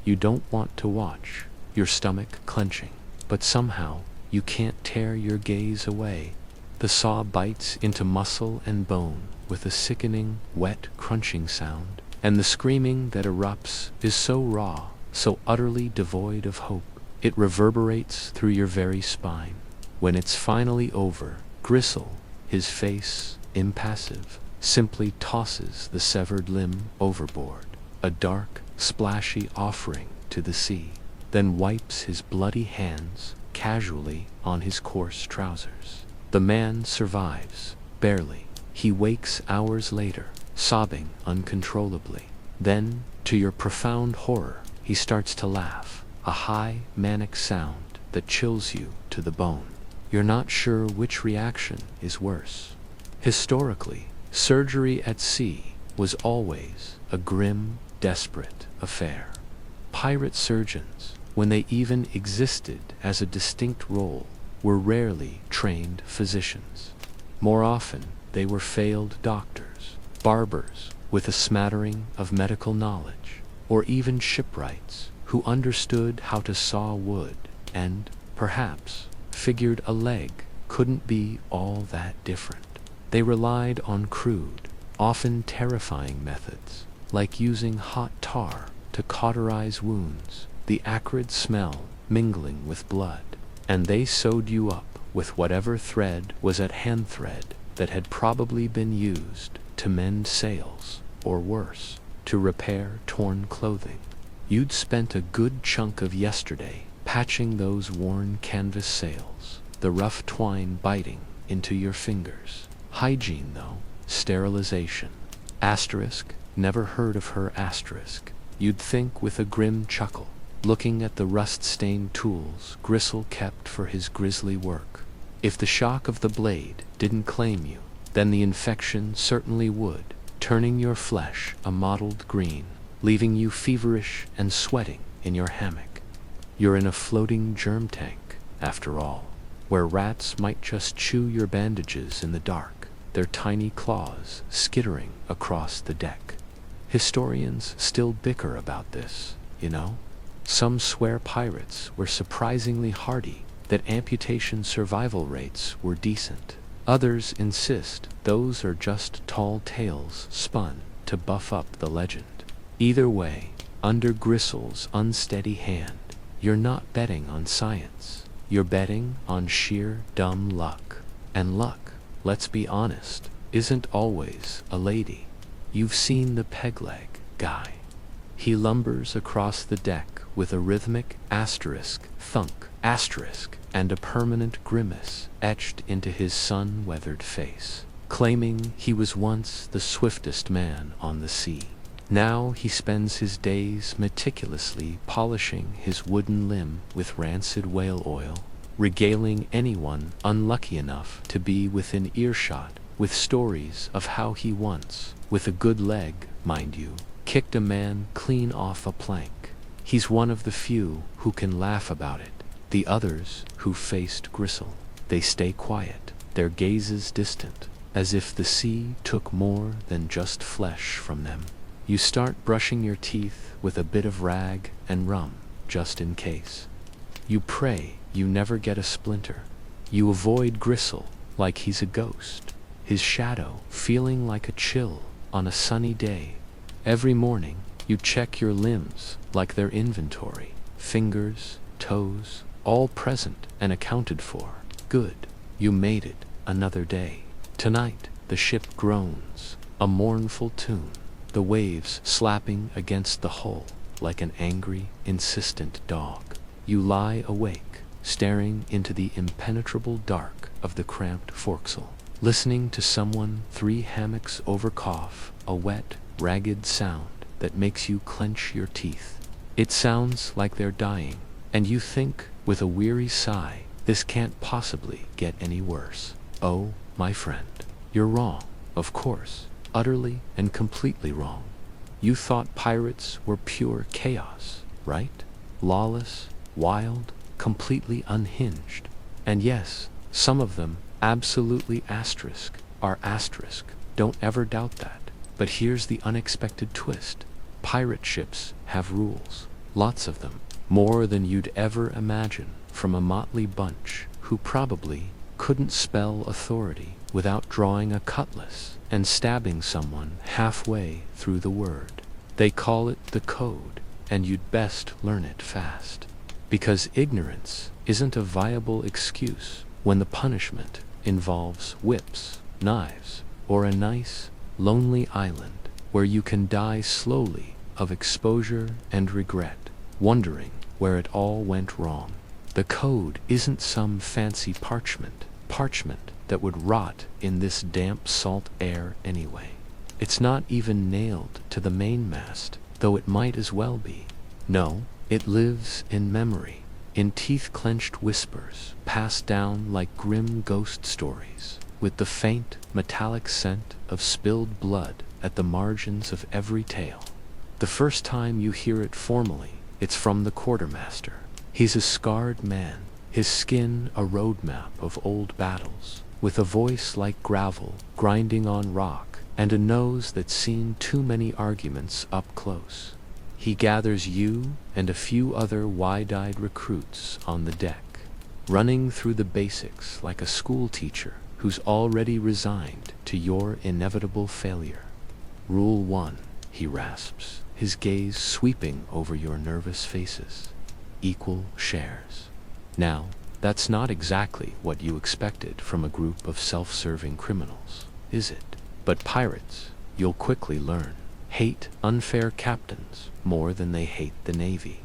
You don't want to watch, your stomach clenching, but somehow you can't tear your gaze away. The saw bites into muscle and bone with a sickening, wet, crunching sound, and the screaming that erupts is so raw, so utterly devoid of hope, it reverberates through your very spine. When it's finally over, Gristle, his face impassive, simply tosses the severed limb overboard, a dark, splashy offering to the sea, then wipes his bloody hands casually on his coarse trousers. The man survives, barely. He wakes hours later, sobbing uncontrollably. Then, to your profound horror, he starts to laugh, a high, manic sound that chills you to the bone. You're not sure which reaction is worse. Historically, surgery at sea was always a grim, desperate affair. Pirate surgeons, when they even existed as a distinct role, were rarely trained physicians. More often, they were failed doctors, barbers with a smattering of medical knowledge, or even shipwrights who understood how to saw wood and, perhaps, figured a leg couldn't be all that different. They relied on crude, often terrifying methods, like using hot tar to cauterize wounds, the acrid smell mingling with blood, and they sewed you up with whatever thread was at hand, thread that had probably been used to mend sails, or worse, to repair torn clothing. You'd spent a good chunk of yesterday patching those worn canvas sails, the rough twine biting into your fingers. Hygiene, though, sterilization. Asterisk, never heard of her, asterisk. You'd think with a grim chuckle, looking at the rust-stained tools Gristle kept for his grisly work. If the shock of the blade didn't claim you, then the infection certainly would, turning your flesh a mottled green, leaving you feverish and sweating in your hammock. You're in a floating germ tank, after all, where rats might just chew your bandages in the dark, their tiny claws skittering across the deck. Historians still bicker about this, you know? Some swear pirates were surprisingly hardy, that amputation survival rates were decent. Others insist those are just tall tales spun to buff up the legend. Either way, under Gristle's unsteady hand, you're not betting on science. You're betting on sheer dumb luck. And luck, let's be honest, isn't always a lady. You've seen the peg-leg guy. He lumbers across the deck with a rhythmic asterisk thunk, asterisk, and a permanent grimace etched into his sun-weathered face, claiming he was once the swiftest man on the sea. Now he spends his days meticulously polishing his wooden limb with rancid whale oil, regaling anyone unlucky enough to be within earshot with stories of how he once, with a good leg, mind you, kicked a man clean off a plank. He's one of the few who can laugh about it. The others who faced Gristle, they stay quiet, their gazes distant, as if the sea took more than just flesh from them. You start brushing your teeth with a bit of rag and rum, just in case. You pray you never get a splinter. You avoid Gristle like he's a ghost, his shadow feeling like a chill on a sunny day. Every morning, you check your limbs like their inventory, fingers, toes, all present and accounted for. Good, you made it another day. Tonight, the ship groans, a mournful tune, the waves slapping against the hull like an angry, insistent dog. You lie awake, staring into the impenetrable dark of the cramped forecastle, listening to someone 3 hammocks over cough, a wet, ragged sound that makes you clench your teeth. It sounds like they're dying, and you think, with a weary sigh, this can't possibly get any worse. Oh, my friend, you're wrong, of course, utterly and completely wrong. You thought pirates were pure chaos, right? Lawless, wild, completely unhinged. And yes, some of them, absolutely asterisk, are asterisk. Don't ever doubt that. But here's the unexpected twist. Pirate ships have rules. Lots of them. More than you'd ever imagine from a motley bunch who probably couldn't spell authority without drawing a cutlass and stabbing someone halfway through the word. They call it the code, and you'd best learn it fast. Because ignorance isn't a viable excuse when the punishment involves whips, knives, or a nice, lonely island where you can die slowly of exposure and regret, wondering where it all went wrong. The code isn't some fancy parchment that would rot in this damp salt air anyway. It's not even nailed to the mainmast, though it might as well be. No, it lives in memory, in teeth-clenched whispers passed down like grim ghost stories, with the faint, metallic scent of spilled blood at the margins of every tale. The first time you hear it formally, it's from the quartermaster. He's a scarred man, his skin a road map of old battles, with a voice like gravel grinding on rock and a nose that's seen too many arguments up close. He gathers you and a few other wide-eyed recruits on the deck, running through the basics like a school teacher who's already resigned to your inevitable failure. Rule 1, he rasps, his gaze sweeping over your nervous faces. Equal shares. Now, that's not exactly what you expected from a group of self-serving criminals, is it? But pirates, you'll quickly learn, hate unfair captains more than they hate the Navy.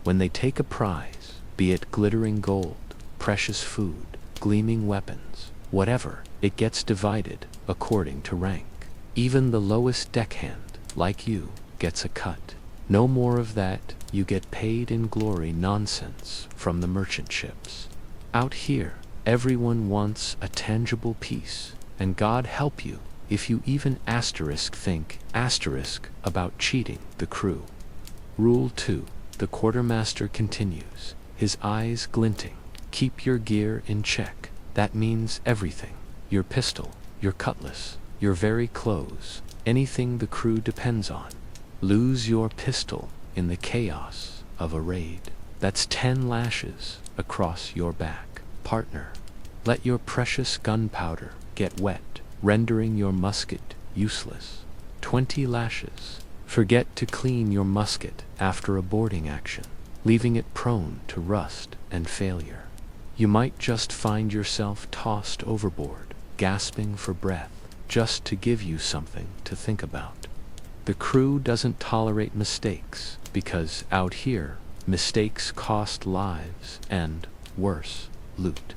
When they take a prize, be it glittering gold, precious food, gleaming weapons, whatever, it gets divided according to rank. Even the lowest deckhand, like you, gets a cut. No more of that you get paid in glory nonsense from the merchant ships. Out here, everyone wants a tangible piece, and God help you if you even think about cheating the crew. Rule 2, the quartermaster continues, his eyes glinting. Keep your gear in check. That means everything. Your pistol, your cutlass, your very clothes, anything the crew depends on. Lose your pistol in the chaos of a raid. That's 10 lashes across your back, partner. Let your precious gunpowder get wet, rendering your musket useless. 20 lashes. Forget to clean your musket after a boarding action, leaving it prone to rust and failure. You might just find yourself tossed overboard, gasping for breath, just to give you something to think about. The crew doesn't tolerate mistakes, because out here, mistakes cost lives and, worse, loot.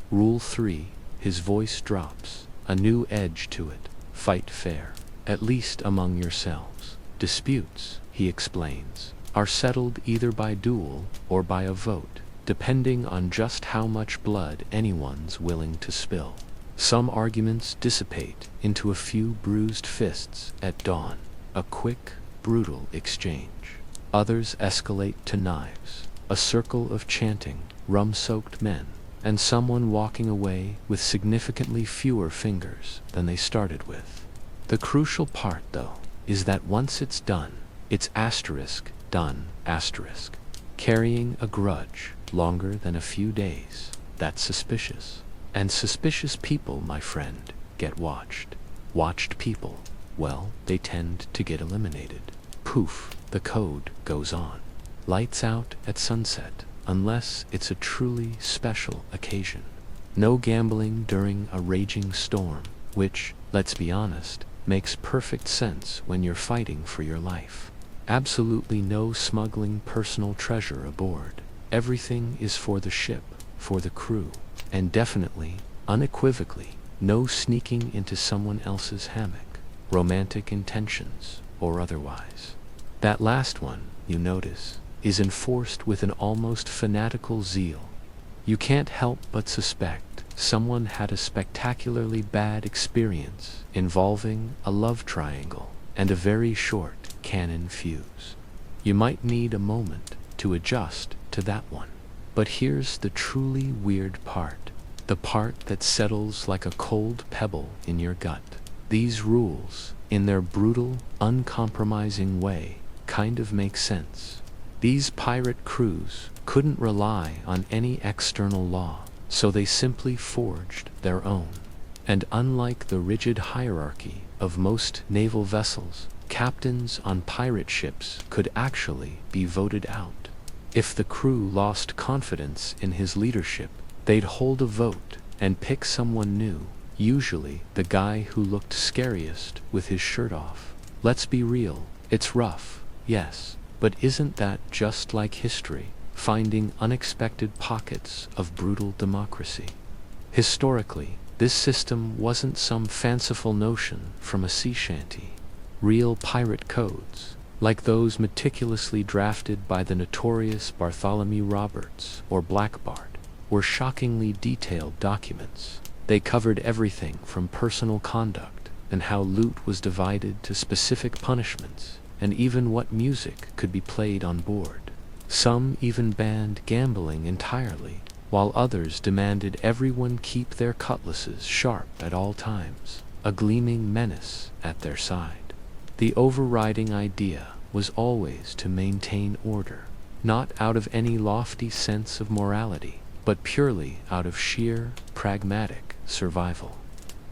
Rule 3, his voice drops, a new edge to it. Fight fair, at least among yourselves. Disputes, he explains, are settled either by duel or by a vote, depending on just how much blood anyone's willing to spill. Some arguments dissipate into a few bruised fists at dawn, a quick, brutal exchange. Others escalate to knives, a circle of chanting, rum-soaked men, and someone walking away with significantly fewer fingers than they started with. The crucial part, though, is that once it's done, it's done. Carrying a grudge longer than a few days, that's suspicious. And suspicious people, my friend, get watched. Watched people, well, they tend to get eliminated. Poof, the code goes on. Lights out at sunset, unless it's a truly special occasion. No gambling during a raging storm, which, let's be honest, makes perfect sense when you're fighting for your life. Absolutely no smuggling personal treasure aboard. Everything is for the ship, for the crew, and definitely, unequivocally, no sneaking into someone else's hammock, romantic intentions or otherwise. That last one, you notice, is enforced with an almost fanatical zeal. You can't help but suspect someone had a spectacularly bad experience involving a love triangle and a very short cannon fuse. You might need a moment to adjust to that one. But here's the truly weird part, the part that settles like a cold pebble in your gut. These rules, in their brutal, uncompromising way, kind of make sense. These pirate crews couldn't rely on any external law, so they simply forged their own. And unlike the rigid hierarchy of most naval vessels, captains on pirate ships could actually be voted out. If the crew lost confidence in his leadership, they'd hold a vote and pick someone new, usually the guy who looked scariest with his shirt off. Let's be real, it's rough, yes, but isn't that just like history, finding unexpected pockets of brutal democracy? Historically, this system wasn't some fanciful notion from a sea shanty. Real pirate codes, like those meticulously drafted by the notorious Bartholomew Roberts or Blackbard, were shockingly detailed documents. They covered everything from personal conduct and how loot was divided to specific punishments, and even what music could be played on board. Some even banned gambling entirely, while others demanded everyone keep their cutlasses sharp at all times. a gleaming menace at their side. The overriding idea was always to maintain order, not out of any lofty sense of morality, but purely out of sheer, pragmatic survival.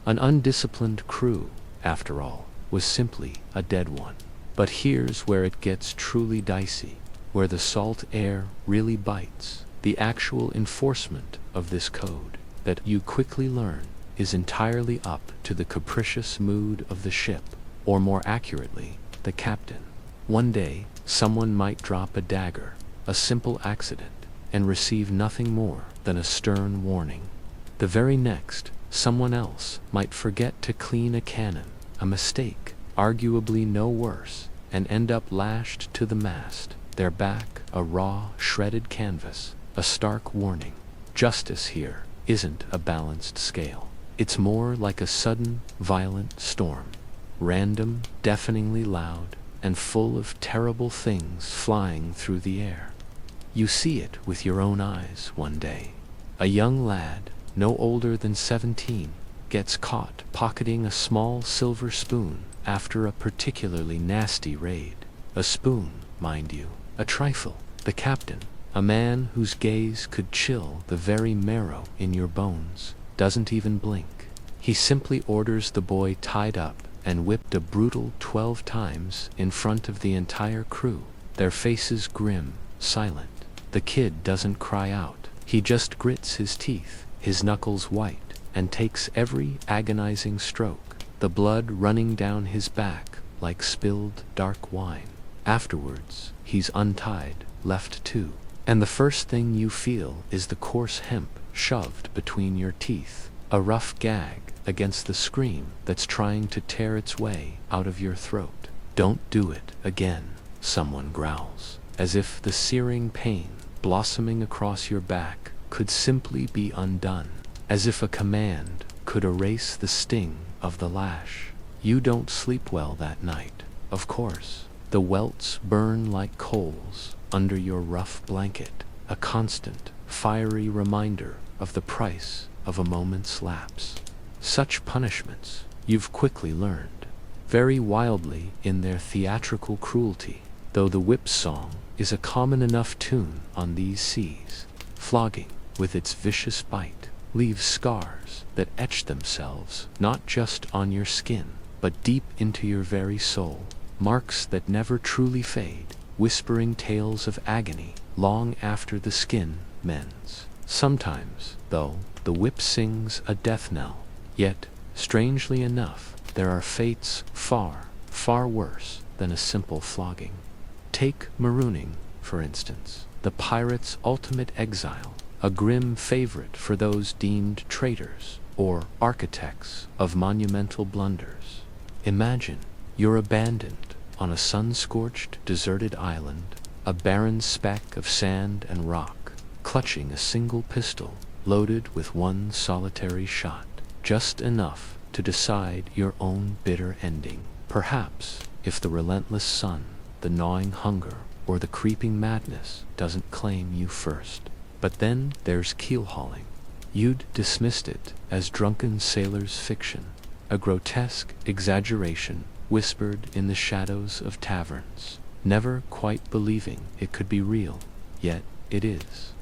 An undisciplined crew, after all, was simply a dead one. But here's where it gets truly dicey, where the salt air really bites. The actual enforcement of this code, that you quickly learn, is entirely up to the capricious mood of the ship, or more accurately, the captain. One day, someone might drop a dagger, a simple accident, and receive nothing more than a stern warning. The very next, someone else might forget to clean a cannon, a mistake, arguably no worse, and end up lashed to the mast, their back a raw, shredded canvas, a stark warning. Justice here isn't a balanced scale. It's more like a sudden, violent storm. Random, deafeningly loud, and full of terrible things flying through the air. You see it with your own eyes one day. A young lad, no older than 17, gets caught pocketing a small silver spoon after a particularly nasty raid. A spoon, mind you, a trifle. The captain, a man whose gaze could chill the very marrow in your bones, doesn't even blink. He simply orders the boy tied up and whipped a brutal 12 times in front of the entire crew, their faces grim, silent. The kid doesn't cry out. He just grits his teeth, his knuckles white, and takes every agonizing stroke, the blood running down his back like spilled dark wine. Afterwards, he's untied, left to, and the first thing you feel is the coarse hemp shoved between your teeth, a rough gag against the scream that's trying to tear its way out of your throat. Don't do it again, someone growls, as if the searing pain blossoming across your back could simply be undone, as if a command could erase the sting of the lash. You don't sleep well that night, of course. The welts burn like coals under your rough blanket, a constant, fiery reminder of the price of a moment's lapse. Such punishments, you've quickly learned, vary wildly in their theatrical cruelty, though the whip song is a common enough tune on these seas. Flogging, with its vicious bite, leaves scars that etch themselves not just on your skin, but deep into your very soul, marks that never truly fade, whispering tales of agony long after the skin mends. Sometimes, though, the whip sings a death knell. Yet, strangely enough, there are fates far, far worse than a simple flogging. Take marooning, for instance, the pirate's ultimate exile, a grim favorite for those deemed traitors or architects of monumental blunders. Imagine you're abandoned on a sun-scorched, deserted island, a barren speck of sand and rock, clutching a single pistol loaded with one solitary shot, just enough to decide your own bitter ending. Perhaps, if the relentless sun, the gnawing hunger, or the creeping madness doesn't claim you first. But then there's keel-hauling. You'd dismissed it as drunken sailor's fiction, a grotesque exaggeration whispered in the shadows of taverns, never quite believing it could be real, yet it is.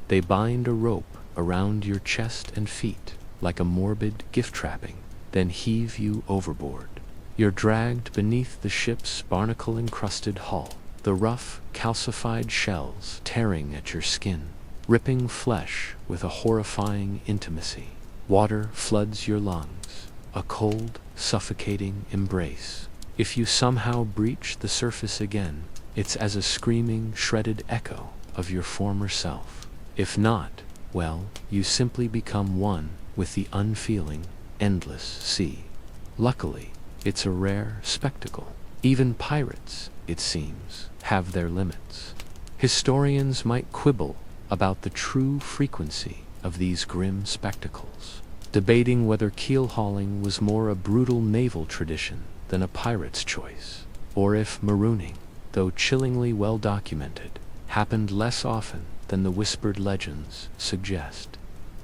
They bind a rope around your chest and feet, like a morbid gift-trapping, then heave you overboard. You're dragged beneath the ship's barnacle-encrusted hull, the rough, calcified shells tearing at your skin, ripping flesh with a horrifying intimacy. Water floods your lungs, a cold, suffocating embrace. If you somehow breach the surface again, it's as a screaming, shredded echo of your former self. If not, well, you simply become one with the unfeeling, endless sea. Luckily, it's a rare spectacle. Even pirates, it seems, have their limits. Historians might quibble about the true frequency of these grim spectacles, debating whether keel-hauling was more a brutal naval tradition than a pirate's choice, or if marooning, though chillingly well documented, happened less often than the whispered legends suggest.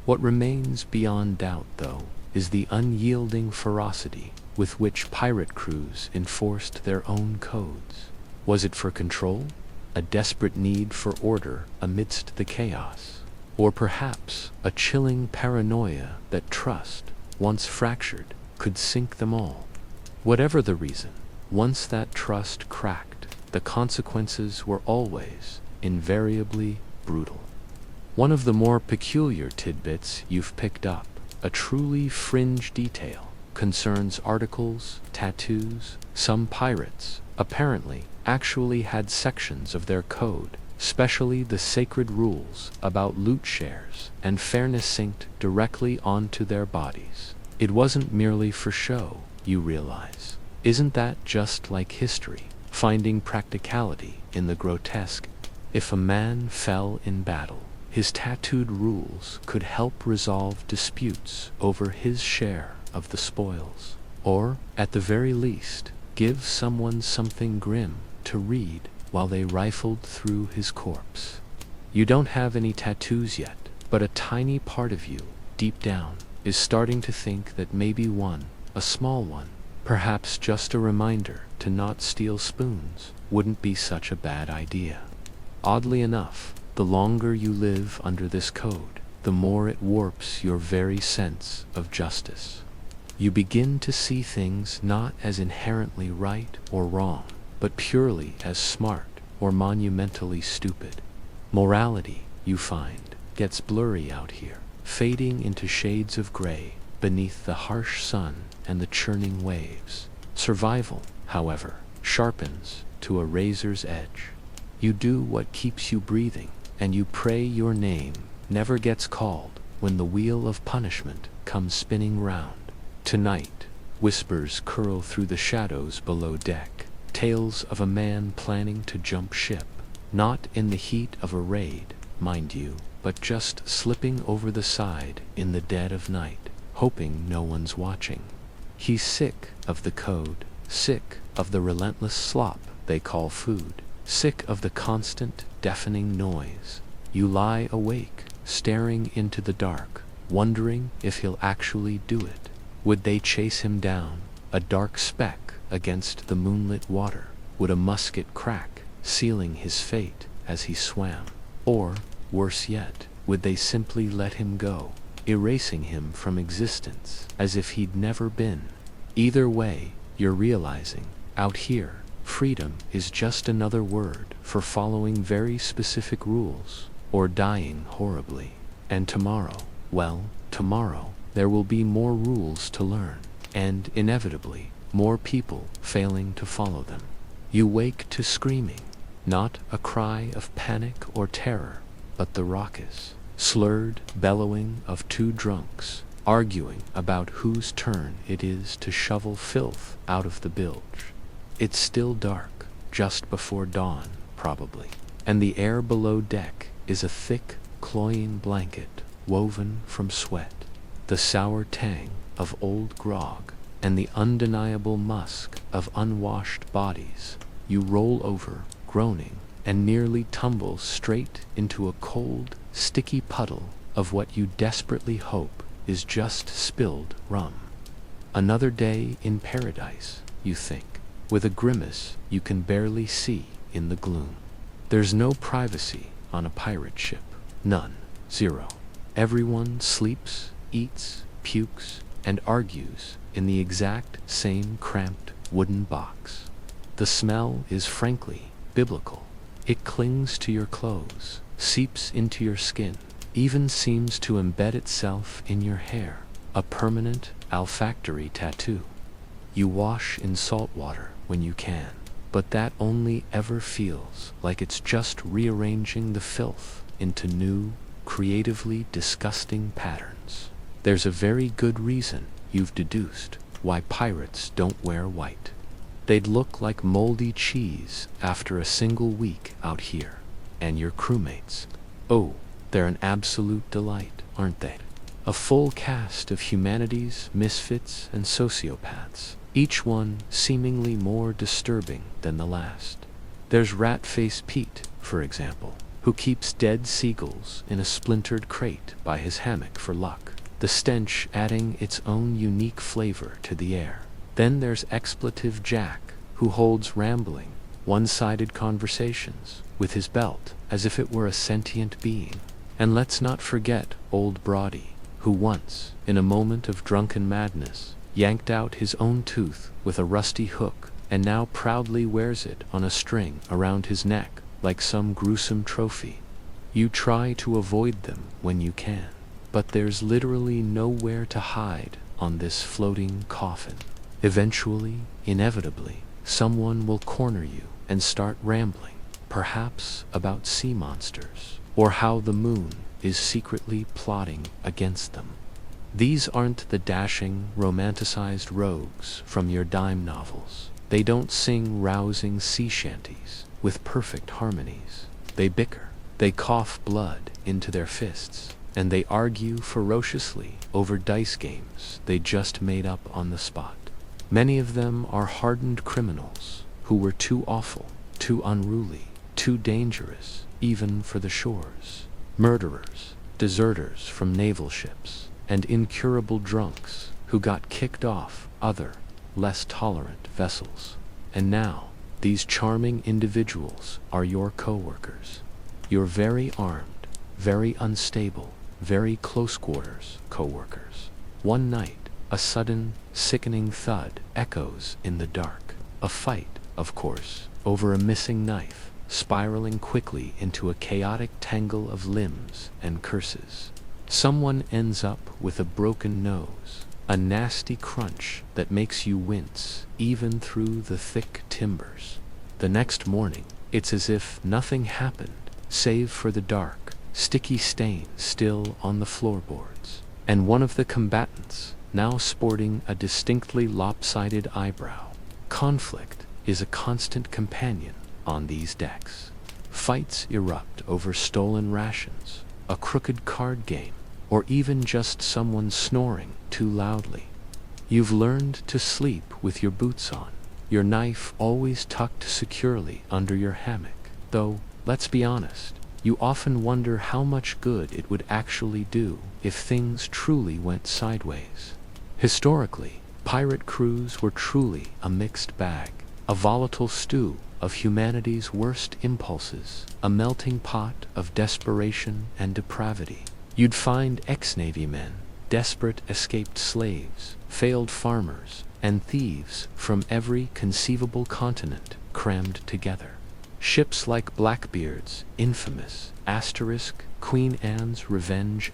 What remains beyond doubt, though, is the unyielding ferocity with which pirate crews enforced their own codes. Was it for control? A desperate need for order amidst the chaos? Or perhaps a chilling paranoia that trust, once fractured, could sink them all? Whatever the reason, once that trust cracked, the consequences were always, invariably, brutal. One of the more peculiar tidbits you've picked up, a truly fringe detail, concerns articles, tattoos. Some pirates, apparently, actually had sections of their code, especially the sacred rules about loot shares and fairness, synced directly onto their bodies. It wasn't merely for show, you realize. Isn't that just like history, finding practicality in the grotesque? If a man fell in battle, his tattooed rules could help resolve disputes over his share of the spoils, or, at the very least, give someone something grim to read while they rifled through his corpse. You don't have any tattoos yet, but a tiny part of you, deep down, is starting to think that maybe one, a small one, perhaps just a reminder to not steal spoons, wouldn't be such a bad idea. Oddly enough, the longer you live under this code, the more it warps your very sense of justice. You begin to see things not as inherently right or wrong, but purely as smart or monumentally stupid. Morality, you find, gets blurry out here, fading into shades of gray beneath the harsh sun and the churning waves. Survival, however, sharpens to a razor's edge. You do what keeps you breathing, and you pray your name never gets called when the wheel of punishment comes spinning round. Tonight, whispers curl through the shadows below deck, tales of a man planning to jump ship, not in the heat of a raid, mind you, but just slipping over the side in the dead of night, hoping no one's watching. He's sick of the code, sick of the relentless slop they call food, sick of the constant, deafening noise. You lie awake, staring into the dark, wondering if he'll actually do it. Would they chase him down, a dark speck against the moonlit water? Would a musket crack, sealing his fate as he swam? Or, worse yet, would they simply let him go, erasing him from existence as if he'd never been? Either way, you're realizing, out here, freedom is just another word for following very specific rules, or dying horribly. And tomorrow, well, tomorrow, there will be more rules to learn, and inevitably, more people failing to follow them. You wake to screaming, not a cry of panic or terror, but the raucous, slurred bellowing of two drunks, arguing about whose turn it is to shovel filth out of the bilge. It's still dark, just before dawn, probably, and the air below deck is a thick, cloying blanket woven from sweat. The sour tang of old grog and the undeniable musk of unwashed bodies. You roll over, groaning, and nearly tumble straight into a cold, sticky puddle of what you desperately hope is just spilled rum. Another day in paradise, you think, with a grimace you can barely see in the gloom. There's no privacy on a pirate ship. None. Zero. Everyone sleeps, eats, pukes, and argues in the exact same cramped wooden box. The smell is frankly biblical. It clings to your clothes, seeps into your skin, even seems to embed itself in your hair, a permanent olfactory tattoo. You wash in salt water when you can, but that only ever feels like it's just rearranging the filth into new, creatively disgusting patterns. There's a very good reason, you've deduced, why pirates don't wear white. They'd look like moldy cheese after a single week out here. And your crewmates, oh, they're an absolute delight, aren't they? A full cast of humanity's misfits and sociopaths, each one seemingly more disturbing than the last. There's Rat-Face Pete, for example, who keeps dead seagulls in a splintered crate by his hammock for luck. the stench adding its own unique flavor to the air. Then there's Expletive Jack, who holds rambling, one-sided conversations with his belt as if it were a sentient being. And let's not forget Old Brody, who once, in a moment of drunken madness, yanked out his own tooth with a rusty hook, and now proudly wears it on a string around his neck like some gruesome trophy. You try to avoid them when you can, but there's literally nowhere to hide on this floating coffin. Eventually, inevitably, someone will corner you and start rambling, perhaps about sea monsters, or how the moon is secretly plotting against them. These aren't the dashing, romanticized rogues from your dime novels. They don't sing rousing sea shanties with perfect harmonies. They bicker, they cough blood into their fists, and they argue ferociously over dice games they just made up on the spot. Many of them are hardened criminals who were too awful, too unruly, too dangerous even for the shores. Murderers, deserters from naval ships, and incurable drunks who got kicked off other, less tolerant vessels. And now, these charming individuals are your co-workers. Your very armed, very unstable, very close-quarters co-workers. One night, a sudden, sickening thud echoes in the dark. A fight, of course, over a missing knife, spiraling quickly into a chaotic tangle of limbs and curses. Someone ends up with a broken nose, a nasty crunch that makes you wince even through the thick timbers. The next morning, it's as if nothing happened, save for the dark, sticky stain still on the floorboards, and one of the combatants now sporting a distinctly lopsided eyebrow. Conflict is a constant companion on these decks. Fights erupt over stolen rations, a crooked card game, or even just someone snoring too loudly. You've learned to sleep with your boots on, your knife always tucked securely under your hammock, though, let's be honest, you often wonder how much good it would actually do if things truly went sideways. Historically, pirate crews were truly a mixed bag, a volatile stew of humanity's worst impulses, a melting pot of desperation and depravity. You'd find ex-Navy men, desperate escaped slaves, failed farmers, and thieves from every conceivable continent crammed together. Ships like Blackbeard's infamous Queen Anne's Revenge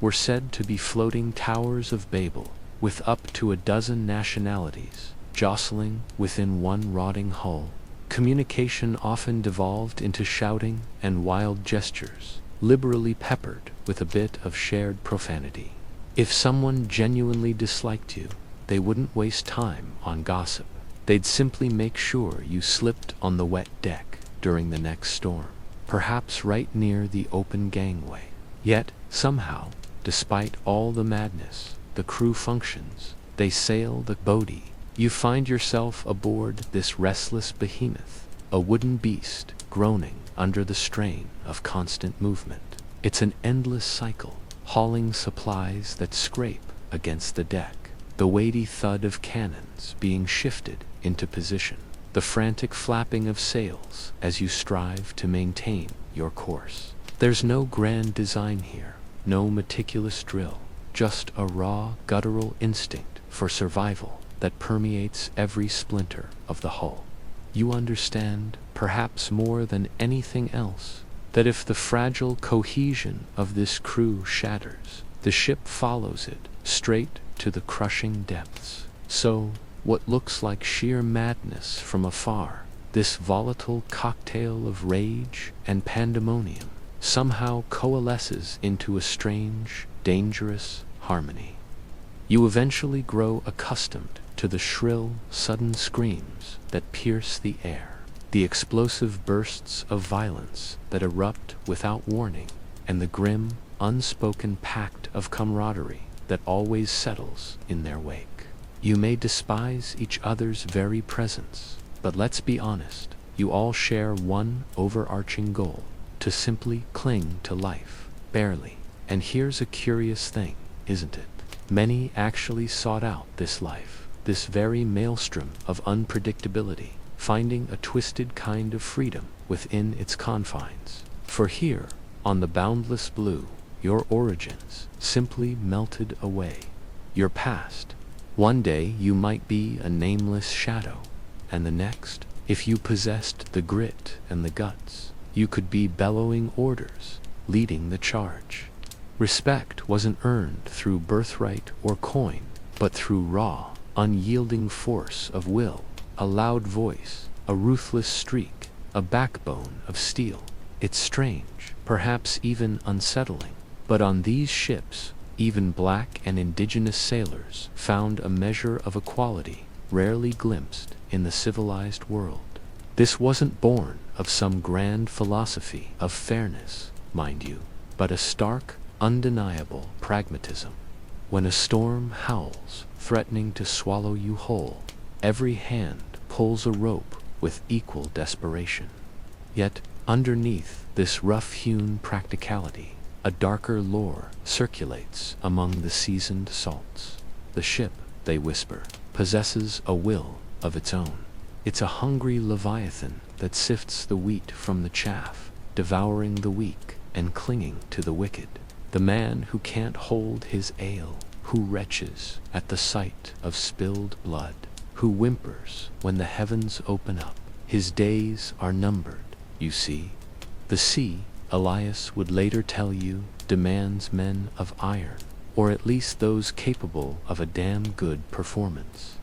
were said to be floating towers of Babel, with up to a dozen nationalities jostling within one rotting hull. Communication often devolved into shouting and wild gestures, liberally peppered with a bit of shared profanity. If someone genuinely disliked you, they wouldn't waste time on gossip. They'd simply make sure you slipped on the wet deck during the next storm, perhaps right near the open gangway. Yet, somehow, despite all the madness, the crew functions, they sail the Bodhi. You find yourself aboard this restless behemoth, a wooden beast groaning under the strain of constant movement. It's an endless cycle, hauling supplies that scrape against the deck, the weighty thud of cannons being shifted into position, the frantic flapping of sails as you strive to maintain your course. There's no grand design here, no meticulous drill, just a raw, guttural instinct for survival that permeates every splinter of the hull. You understand, perhaps more than anything else, that if the fragile cohesion of this crew shatters, the ship follows it straight to the crushing depths. So, what looks like sheer madness from afar, this volatile cocktail of rage and pandemonium, somehow coalesces into a strange, dangerous harmony. You eventually grow accustomed to the shrill, sudden screams that pierce the air, the explosive bursts of violence that erupt without warning, and the grim, unspoken pact of camaraderie that always settles in their wake. You may despise each other's very presence, but let's be honest, you all share one overarching goal: to simply cling to life, barely. And here's a curious thing. isn't it? Many actually sought out this life, this very maelstrom of unpredictability, finding a twisted kind of freedom within its confines. For here, on the boundless blue, your origins simply melted away. Your past. One day you might be a nameless shadow, and the next, if you possessed the grit and the guts, you could be bellowing orders, leading the charge. Respect wasn't earned through birthright or coin, but through raw, unyielding force of will, a loud voice, a ruthless streak, a backbone of steel. It's strange, perhaps even unsettling, but on these ships, even black and indigenous sailors found a measure of equality rarely glimpsed in the civilized world. This wasn't born of some grand philosophy of fairness, mind you, but a stark, undeniable pragmatism. When a storm howls, threatening to swallow you whole, every hand pulls a rope with equal desperation. Yet, underneath this rough-hewn practicality, a darker lore circulates among the seasoned salts. The ship, they whisper, possesses a will of its own. It's a hungry leviathan that sifts the wheat from the chaff, devouring the weak and clinging to the wicked. The man who can't hold his ale, who retches at the sight of spilled blood, who whimpers when the heavens open up. His days are numbered, you see. The sea, Elias would later tell you, demands men of iron, or at least those capable of a damn good performance.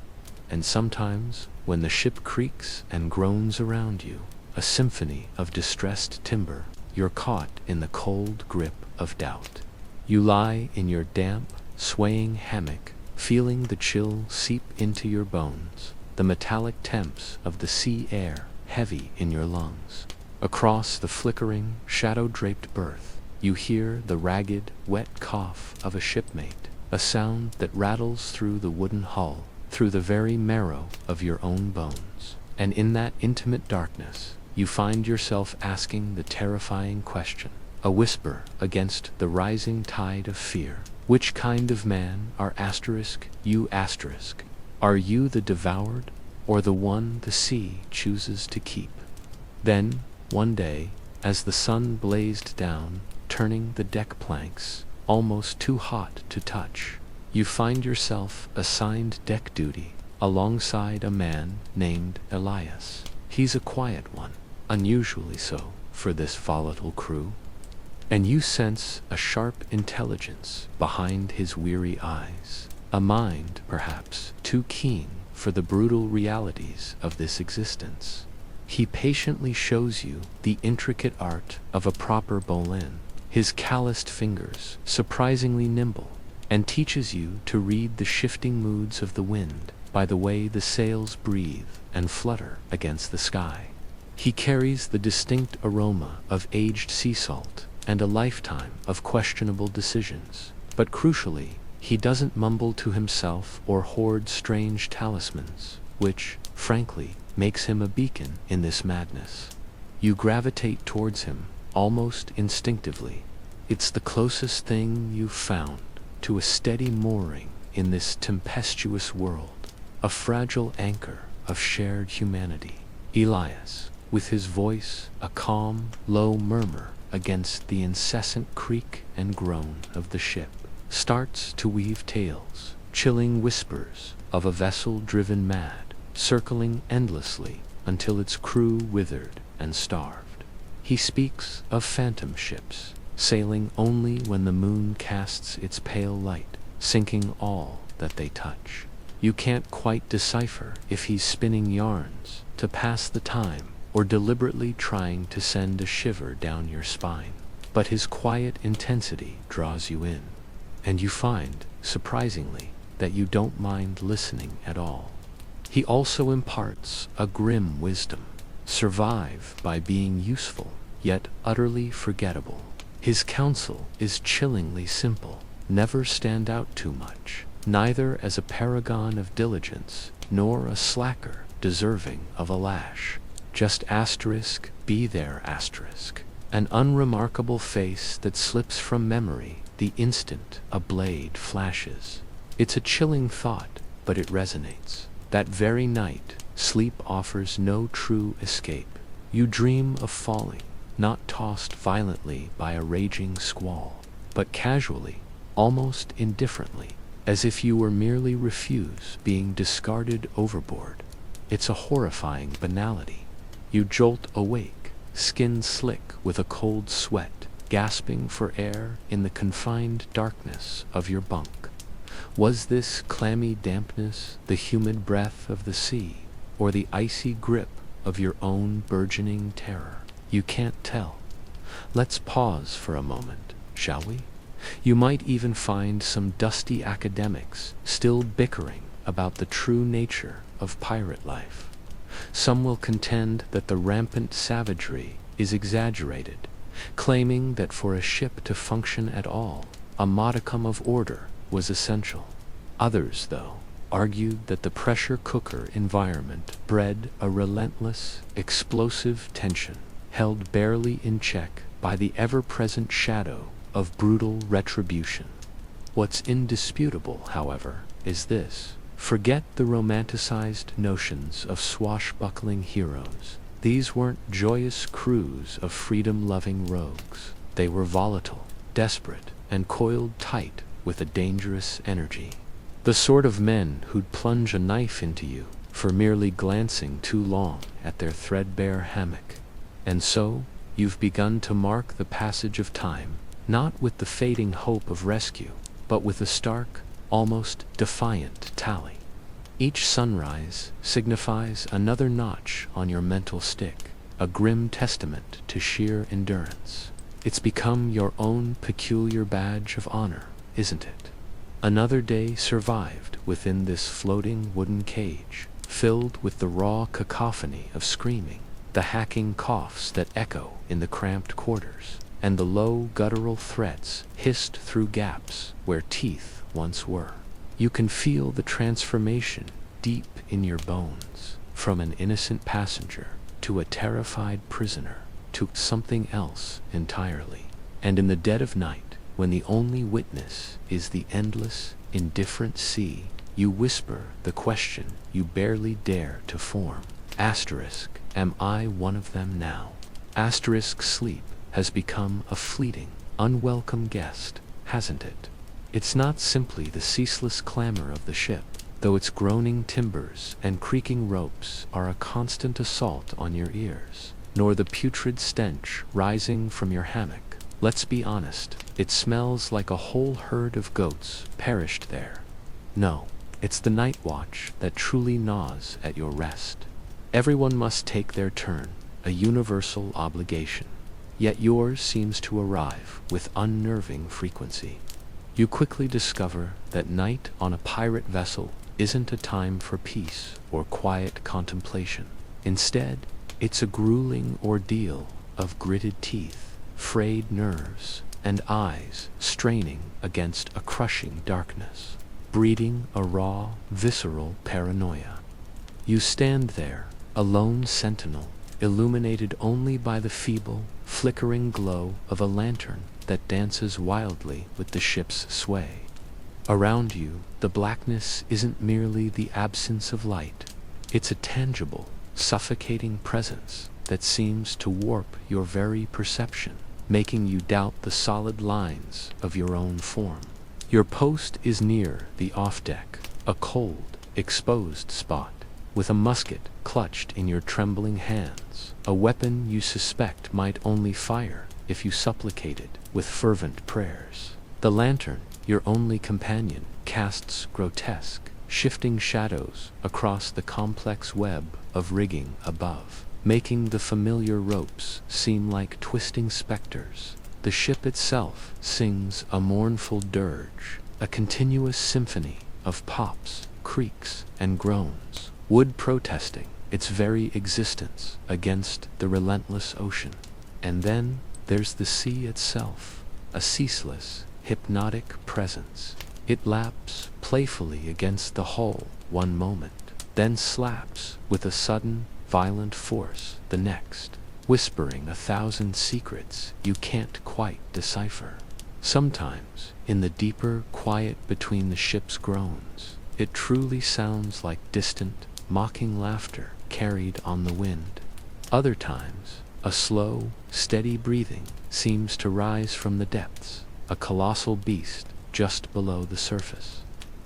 And sometimes, when the ship creaks and groans around you, a symphony of distressed timber, you're caught in the cold grip of doubt. You lie in your damp, swaying hammock, feeling the chill seep into your bones, the metallic temps of the sea air heavy in your lungs. Across the flickering, shadow-draped berth, you hear the ragged, wet cough of a shipmate, a sound that rattles through the wooden hull, through the very marrow of your own bones. And in that intimate darkness, you find yourself asking the terrifying question, a whisper against the rising tide of fear. Which kind of man are you? Are you the devoured, or the one the sea chooses to keep? Then, one day, as the sun blazed down, turning the deck planks, almost too hot to touch, you find yourself assigned deck duty alongside a man named Elias. He's a quiet one, unusually so for this volatile crew, and you sense a sharp intelligence behind his weary eyes, a mind, perhaps, too keen for the brutal realities of this existence. He patiently shows you the intricate art of a proper bowline, his calloused fingers surprisingly nimble, and teaches you to read the shifting moods of the wind by the way the sails breathe and flutter against the sky. He carries the distinct aroma of aged sea salt and a lifetime of questionable decisions, but crucially, he doesn't mumble to himself or hoard strange talismans, which, frankly, makes him a beacon in this madness. You gravitate towards him, almost instinctively. It's the closest thing you've found to a steady mooring in this tempestuous world, a fragile anchor of shared humanity. Elias, with his voice a calm, low murmur against the incessant creak and groan of the ship, starts to weave tales, chilling whispers of a vessel driven mad, circling endlessly until its crew withered and starved. He speaks of phantom ships, sailing only when the moon casts its pale light, sinking all that they touch. You can't quite decipher if he's spinning yarns to pass the time or deliberately trying to send a shiver down your spine, but his quiet intensity draws you in, and you find, surprisingly, that you don't mind listening at all. He also imparts a grim wisdom: survive by being useful, yet utterly forgettable. His counsel is chillingly simple: never stand out too much, neither as a paragon of diligence, nor a slacker deserving of a lash. Just be there, an unremarkable face that slips from memory the instant a blade flashes. It's a chilling thought, but it resonates. That very night, sleep offers no true escape. You dream of falling, not tossed violently by a raging squall, but casually, almost indifferently, as if you were merely refuse being discarded overboard. It's a horrifying banality. You jolt awake, skin slick with a cold sweat, gasping for air in the confined darkness of your bunk. Was this clammy dampness the humid breath of the sea, or the icy grip of your own burgeoning terror? You can't tell. Let's pause for a moment, shall we? You might even find some dusty academics still bickering about the true nature of pirate life. Some will contend that the rampant savagery is exaggerated, claiming that for a ship to function at all, a modicum of order was essential. Others, though, argued that the pressure cooker environment bred a relentless, explosive tension, held barely in check by the ever-present shadow of brutal retribution. What's indisputable, however, is this. Forget the romanticized notions of swashbuckling heroes. These weren't joyous crews of freedom-loving rogues. They were volatile, desperate, and coiled tight with a dangerous energy. The sort of men who'd plunge a knife into you for merely glancing too long at their threadbare hammock. And so, you've begun to mark the passage of time, not with the fading hope of rescue, but with a stark, almost defiant tally. Each sunrise signifies another notch on your mental stick, a grim testament to sheer endurance. It's become your own peculiar badge of honor, isn't it? Another day survived within this floating wooden cage, filled with the raw cacophony of screaming, the hacking coughs that echo in the cramped quarters, and the low guttural threats hissed through gaps where teeth once were. You can feel the transformation deep in your bones, from an innocent passenger to a terrified prisoner to something else entirely. And in the dead of night, when the only witness is the endless, indifferent sea, you whisper the question you barely dare to form. Asterisk, am I one of them now? Asterisk, sleep has become a fleeting, unwelcome guest, hasn't it? It's not simply the ceaseless clamor of the ship, though its groaning timbers and creaking ropes are a constant assault on your ears, nor the putrid stench rising from your hammock. Let's be honest, it smells like a whole herd of goats perished there. No, it's the night watch that truly gnaws at your rest. Everyone must take their turn, a universal obligation. Yet yours seems to arrive with unnerving frequency. You quickly discover that night on a pirate vessel isn't a time for peace or quiet contemplation. Instead, it's a grueling ordeal of gritted teeth, frayed nerves, and eyes straining against a crushing darkness, breeding a raw, visceral paranoia. You stand there, a lone sentinel, illuminated only by the feeble, flickering glow of a lantern that dances wildly with the ship's sway. Around you, the blackness isn't merely the absence of light. It's a tangible, suffocating presence that seems to warp your very perception, making you doubt the solid lines of your own form. Your post is near the off-deck, a cold, exposed spot, with a musket clutched in your trembling hands, a weapon you suspect might only fire if you supplicated with fervent prayers. The lantern, your only companion, casts grotesque, shifting shadows across the complex web of rigging above, making the familiar ropes seem like twisting specters. The ship itself sings a mournful dirge, a continuous symphony of pops, creaks, and groans, wood protesting its very existence against the relentless ocean. And then there's the sea itself, a ceaseless, hypnotic presence. It laps playfully against the hull one moment, then slaps with a sudden, violent force the next, whispering 1,000 secrets you can't quite decipher. Sometimes, in the deeper quiet between the ship's groans, it truly sounds like distant, mocking laughter carried on the wind. Other times, a slow, steady breathing seems to rise from the depths, a colossal beast just below the surface.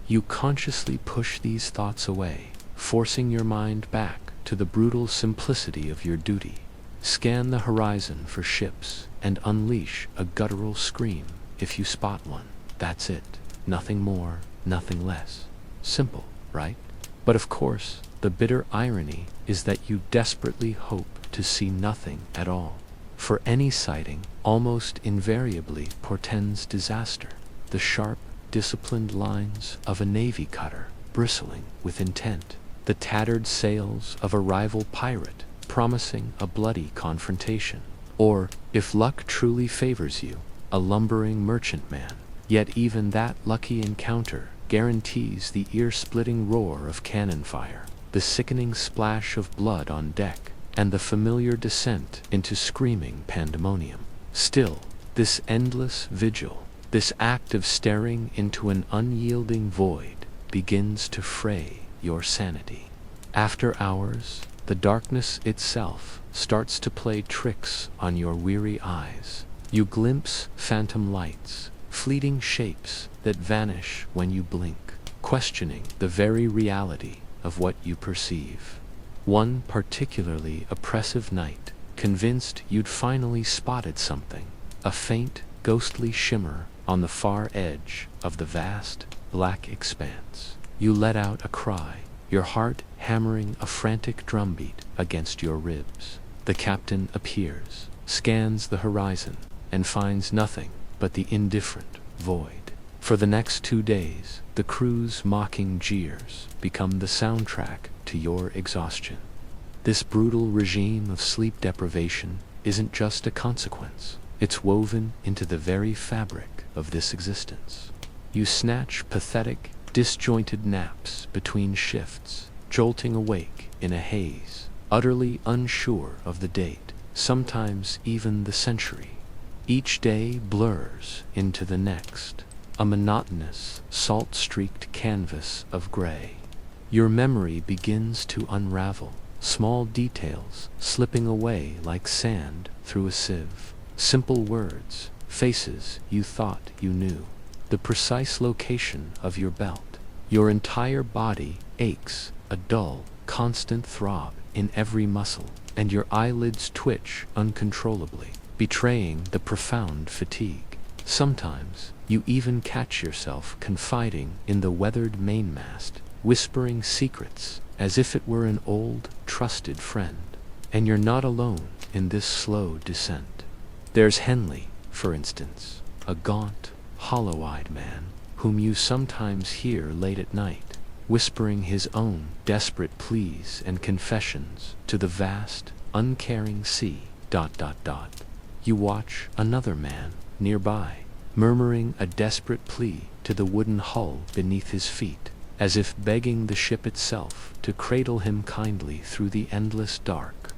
You consciously push these thoughts away, forcing your mind back to the brutal simplicity of your duty. Scan the horizon for ships and unleash a guttural scream if you spot one. That's it. Nothing more, nothing less. Simple, right? But of course, the bitter irony is that you desperately hope to see nothing at all. For any sighting almost invariably portends disaster. The sharp, disciplined lines of a navy cutter bristling with intent. The tattered sails of a rival pirate promising a bloody confrontation. Or, if luck truly favors you, a lumbering merchantman. Yet even that lucky encounter guarantees the ear-splitting roar of cannon fire, the sickening splash of blood on deck, and the familiar descent into screaming pandemonium. Still, this endless vigil, this act of staring into an unyielding void, begins to fray your sanity. After hours, the darkness itself starts to play tricks on your weary eyes. You glimpse phantom lights, fleeting shapes that vanish when you blink, questioning the very reality of what you perceive. One particularly oppressive night, convinced you'd finally spotted something, a faint, ghostly shimmer on the far edge of the vast, black expanse. You let out a cry, your heart hammering a frantic drumbeat against your ribs. The captain appears, scans the horizon, and finds nothing but the indifferent void. For the next 2 days, the crew's mocking jeers become the soundtrack to your exhaustion. This brutal regime of sleep deprivation isn't just a consequence. It's woven into the very fabric of this existence. You snatch pathetic, disjointed naps between shifts, jolting awake in a haze, utterly unsure of the date, sometimes even the century. Each day blurs into the next, a monotonous, salt-streaked canvas of gray. Your memory begins to unravel, small details slipping away like sand through a sieve. Simple words, faces you thought you knew, the precise location of your belt. Your entire body aches, a dull, constant throb in every muscle, and your eyelids twitch uncontrollably, betraying the profound fatigue. Sometimes, you even catch yourself confiding in the weathered mainmast, whispering secrets as if it were an old, trusted friend. And you're not alone in this slow descent. There's Henley, for instance, a gaunt, hollow-eyed man, whom you sometimes hear late at night, whispering his own desperate pleas and confessions to the vast, uncaring sea. You watch another man nearby, murmuring a desperate plea to the wooden hull beneath his feet, as if begging the ship itself to cradle him kindly through the endless dark.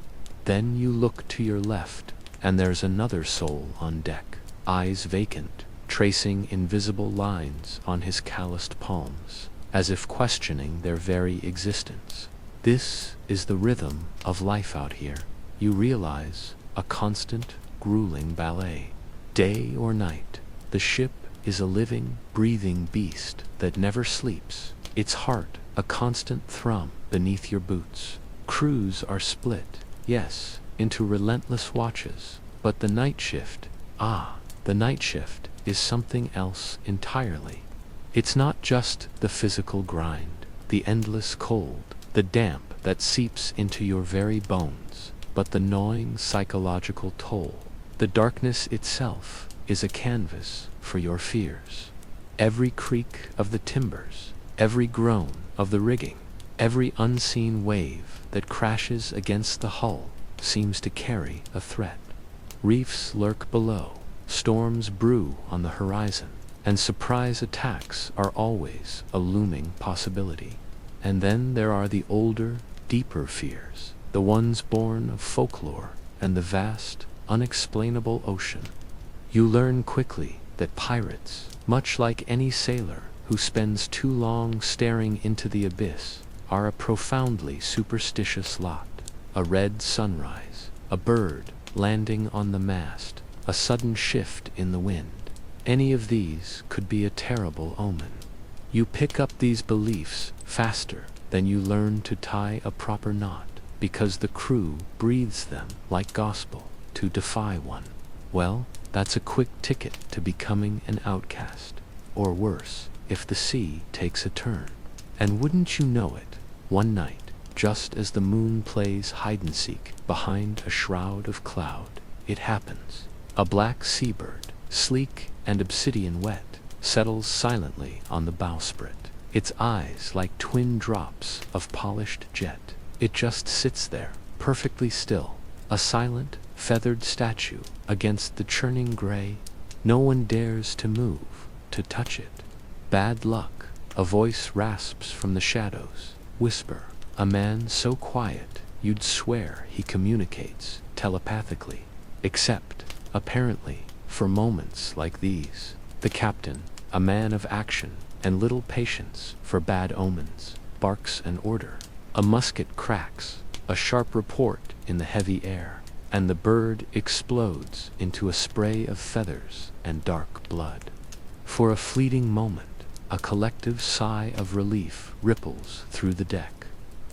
Then you look to your left, and there's another soul on deck, eyes vacant, tracing invisible lines on his calloused palms, as if questioning their very existence. This is the rhythm of life out here, you realize, a constant, grueling ballet. Day or night, the ship is a living, breathing beast that never sleeps, its heart a constant thrum beneath your boots. Crews are split, yes, into relentless watches, but the night shift, the night shift is something else entirely. It's not just the physical grind, the endless cold, the damp that seeps into your very bones, but the gnawing psychological toll. The darkness itself is a canvas for your fears. Every creak of the timbers, every groan of the rigging, every unseen wave that crashes against the hull seems to carry a threat. Reefs lurk below, storms brew on the horizon, and surprise attacks are always a looming possibility. And then there are the older, deeper fears, the ones born of folklore and the vast, unexplainable ocean. You learn quickly that pirates, much like any sailor who spends too long staring into the abyss, are a profoundly superstitious lot. A red sunrise, a bird landing on the mast, a sudden shift in the wind. Any of these could be a terrible omen. You pick up these beliefs faster than you learn to tie a proper knot, because the crew breathes them like gospel to defy one. Well, that's a quick ticket to becoming an outcast, or worse, if the sea takes a turn. And wouldn't you know it, one night, just as the moon plays hide-and-seek behind a shroud of cloud, it happens. A black seabird, sleek and obsidian wet, settles silently on the bowsprit, its eyes like twin drops of polished jet. It just sits there, perfectly still, a silent, feathered statue against the churning gray. No one dares to move, to touch it. Bad luck, a voice rasps from the shadows. Whisper, a man so quiet you'd swear he communicates telepathically. Except, apparently, for moments like these. The captain, a man of action and little patience for bad omens, barks an order. A musket cracks, a sharp report in the heavy air, and the bird explodes into a spray of feathers and dark blood. For a fleeting moment, a collective sigh of relief ripples through the deck.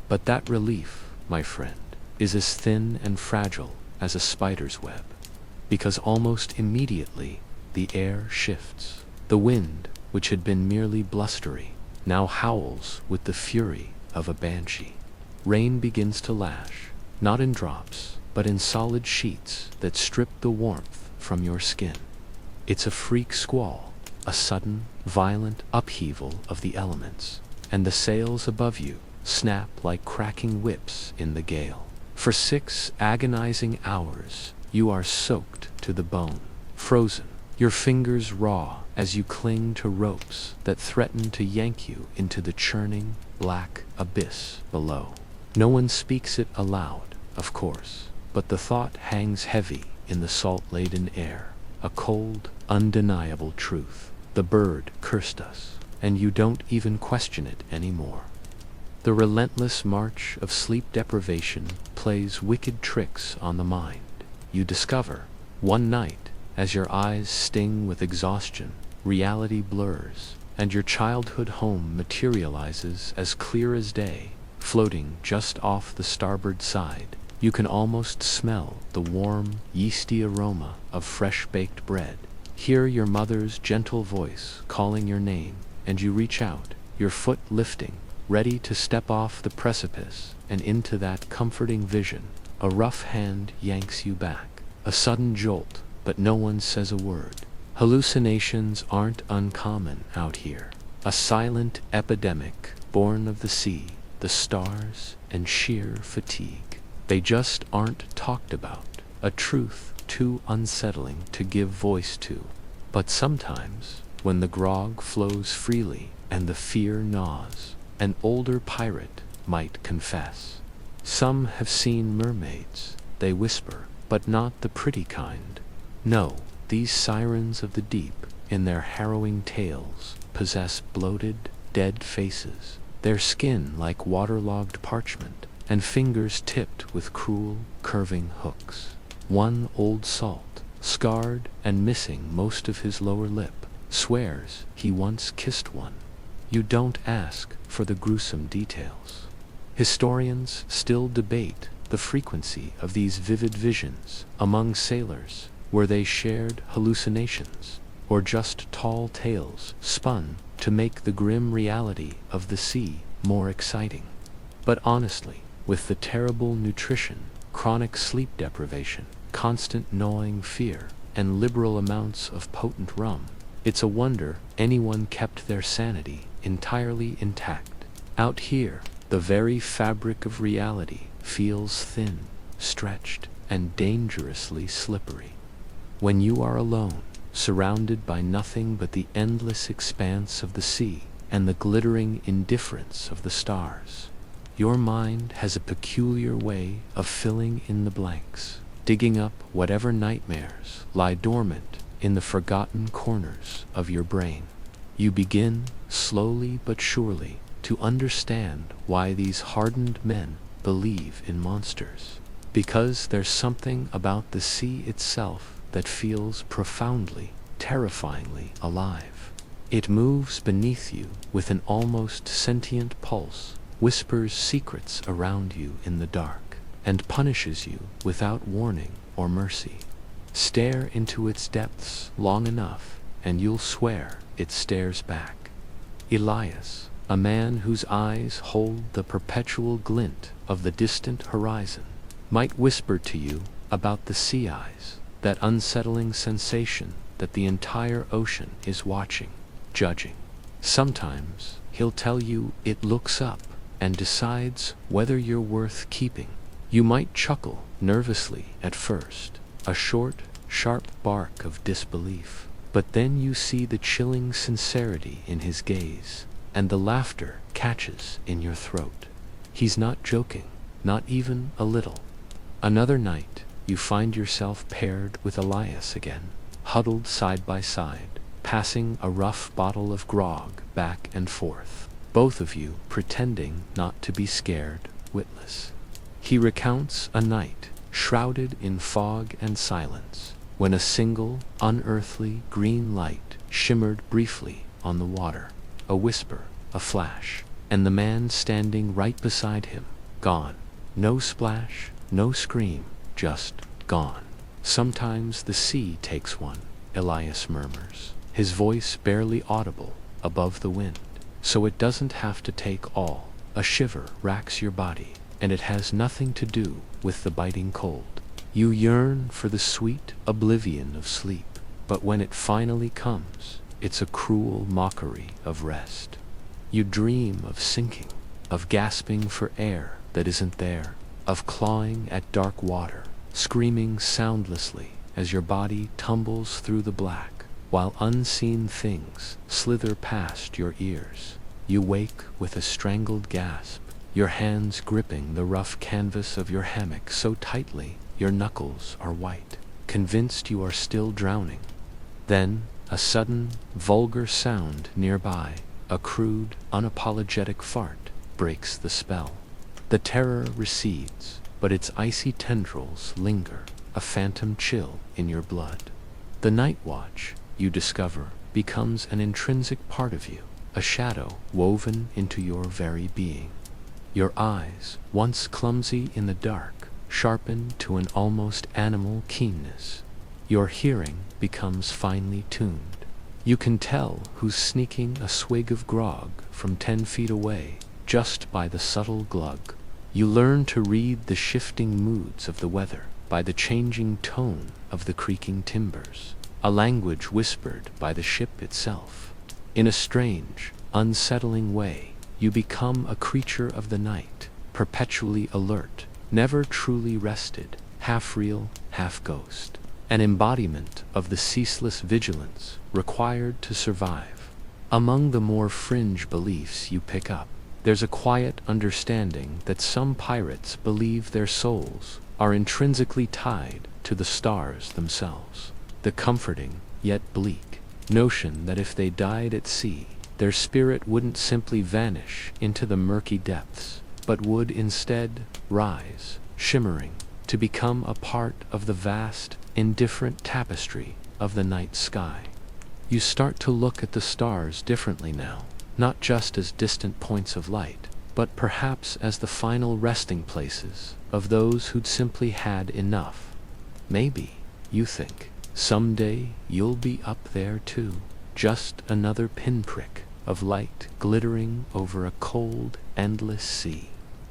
But that relief, my friend, is as thin and fragile as a spider's web, because almost immediately the air shifts. The wind, which had been merely blustery, now howls with the fury of a banshee. Rain begins to lash, not in drops, but in solid sheets that strip the warmth from your skin. It's a freak squall, a sudden, violent upheaval of the elements, and the sails above you snap like cracking whips in the gale. For 6 agonizing hours, you are soaked to the bone, frozen, your fingers raw as you cling to ropes that threaten to yank you into the churning, black abyss below. No one speaks it aloud, of course, but the thought hangs heavy in the salt-laden air, a cold, undeniable truth. The bird cursed us, and you don't even question it anymore. The relentless march of sleep deprivation plays wicked tricks on the mind. You discover, one night, as your eyes sting with exhaustion, reality blurs, and your childhood home materializes as clear as day, floating just off the starboard side. You can almost smell the warm, yeasty aroma of fresh-baked bread. Hear your mother's gentle voice calling your name, and you reach out, your foot lifting, ready to step off the precipice and into that comforting vision. A rough hand yanks you back. A sudden jolt, but no one says a word. Hallucinations aren't uncommon out here. A silent epidemic born of the sea, the stars, and sheer fatigue. They just aren't talked about. A truth too unsettling to give voice to. But sometimes, when the grog flows freely and the fear gnaws, an older pirate might confess. Some have seen mermaids, they whisper, but not the pretty kind. No, these sirens of the deep, in their harrowing tales, possess bloated, dead faces, their skin like waterlogged parchment, and fingers tipped with cruel, curving hooks. One old salt, scarred and missing most of his lower lip, swears he once kissed one. You don't ask for the gruesome details. Historians still debate the frequency of these vivid visions among sailors. Were they shared hallucinations, or just tall tales spun to make the grim reality of the sea more exciting? But honestly, with the terrible nutrition, chronic sleep deprivation, constant gnawing fear, and liberal amounts of potent rum, it's a wonder anyone kept their sanity entirely intact. Out here, the very fabric of reality feels thin, stretched, and dangerously slippery. When you are alone, surrounded by nothing but the endless expanse of the sea and the glittering indifference of the stars, your mind has a peculiar way of filling in the blanks, digging up whatever nightmares lie dormant in the forgotten corners of your brain. You begin, slowly but surely, to understand why these hardened men believe in monsters. Because there's something about the sea itself that feels profoundly, terrifyingly alive. It moves beneath you with an almost sentient pulse, whispers secrets around you in the dark, and punishes you without warning or mercy. Stare into its depths long enough, and you'll swear it stares back. Elias, a man whose eyes hold the perpetual glint of the distant horizon, might whisper to you about the sea eyes, that unsettling sensation that the entire ocean is watching, judging. Sometimes he'll tell you it looks up and decides whether you're worth keeping. You might chuckle nervously at first, a short, sharp bark of disbelief, but then you see the chilling sincerity in his gaze, and the laughter catches in your throat. He's not joking, not even a little. Another night, you find yourself paired with Elias again, huddled side by side, passing a rough bottle of grog back and forth, both of you pretending not to be scared, witless. He recounts a night, shrouded in fog and silence, when a single, unearthly green light shimmered briefly on the water. A whisper, a flash, and the man standing right beside him, gone. No splash, no scream, just gone. Sometimes the sea takes one, Elias murmurs, his voice barely audible above the wind. So it doesn't have to take all. A shiver racks your body, and it has nothing to do with the biting cold. You yearn for the sweet oblivion of sleep, but when it finally comes, it's a cruel mockery of rest. You dream of sinking, of gasping for air that isn't there, of clawing at dark water, screaming soundlessly as your body tumbles through the black, while unseen things slither past your ears. You wake with a strangled gasp, your hands gripping the rough canvas of your hammock so tightly your knuckles are white, convinced you are still drowning. Then, a sudden, vulgar sound nearby, a crude, unapologetic fart, breaks the spell. The terror recedes, but its icy tendrils linger, a phantom chill in your blood. The night watch, you discover, becomes an intrinsic part of you, a shadow woven into your very being. Your eyes, once clumsy in the dark, sharpen to an almost animal keenness. Your hearing becomes finely tuned. You can tell who's sneaking a swig of grog from 10 feet away just by the subtle glug. You learn to read the shifting moods of the weather by the changing tone of the creaking timbers, a language whispered by the ship itself. In a strange, unsettling way, you become a creature of the night, perpetually alert, never truly rested, half real, half ghost, an embodiment of the ceaseless vigilance required to survive. Among the more fringe beliefs you pick up, there's a quiet understanding that some pirates believe their souls are intrinsically tied to the stars themselves. The comforting, yet bleak, notion that if they died at sea, their spirit wouldn't simply vanish into the murky depths, but would instead rise, shimmering, to become a part of the vast, indifferent tapestry of the night sky. You start to look at the stars differently now, not just as distant points of light, but perhaps as the final resting places of those who'd simply had enough. Maybe, you think, someday you'll be up there too, just another pinprick of light glittering over a cold, endless sea.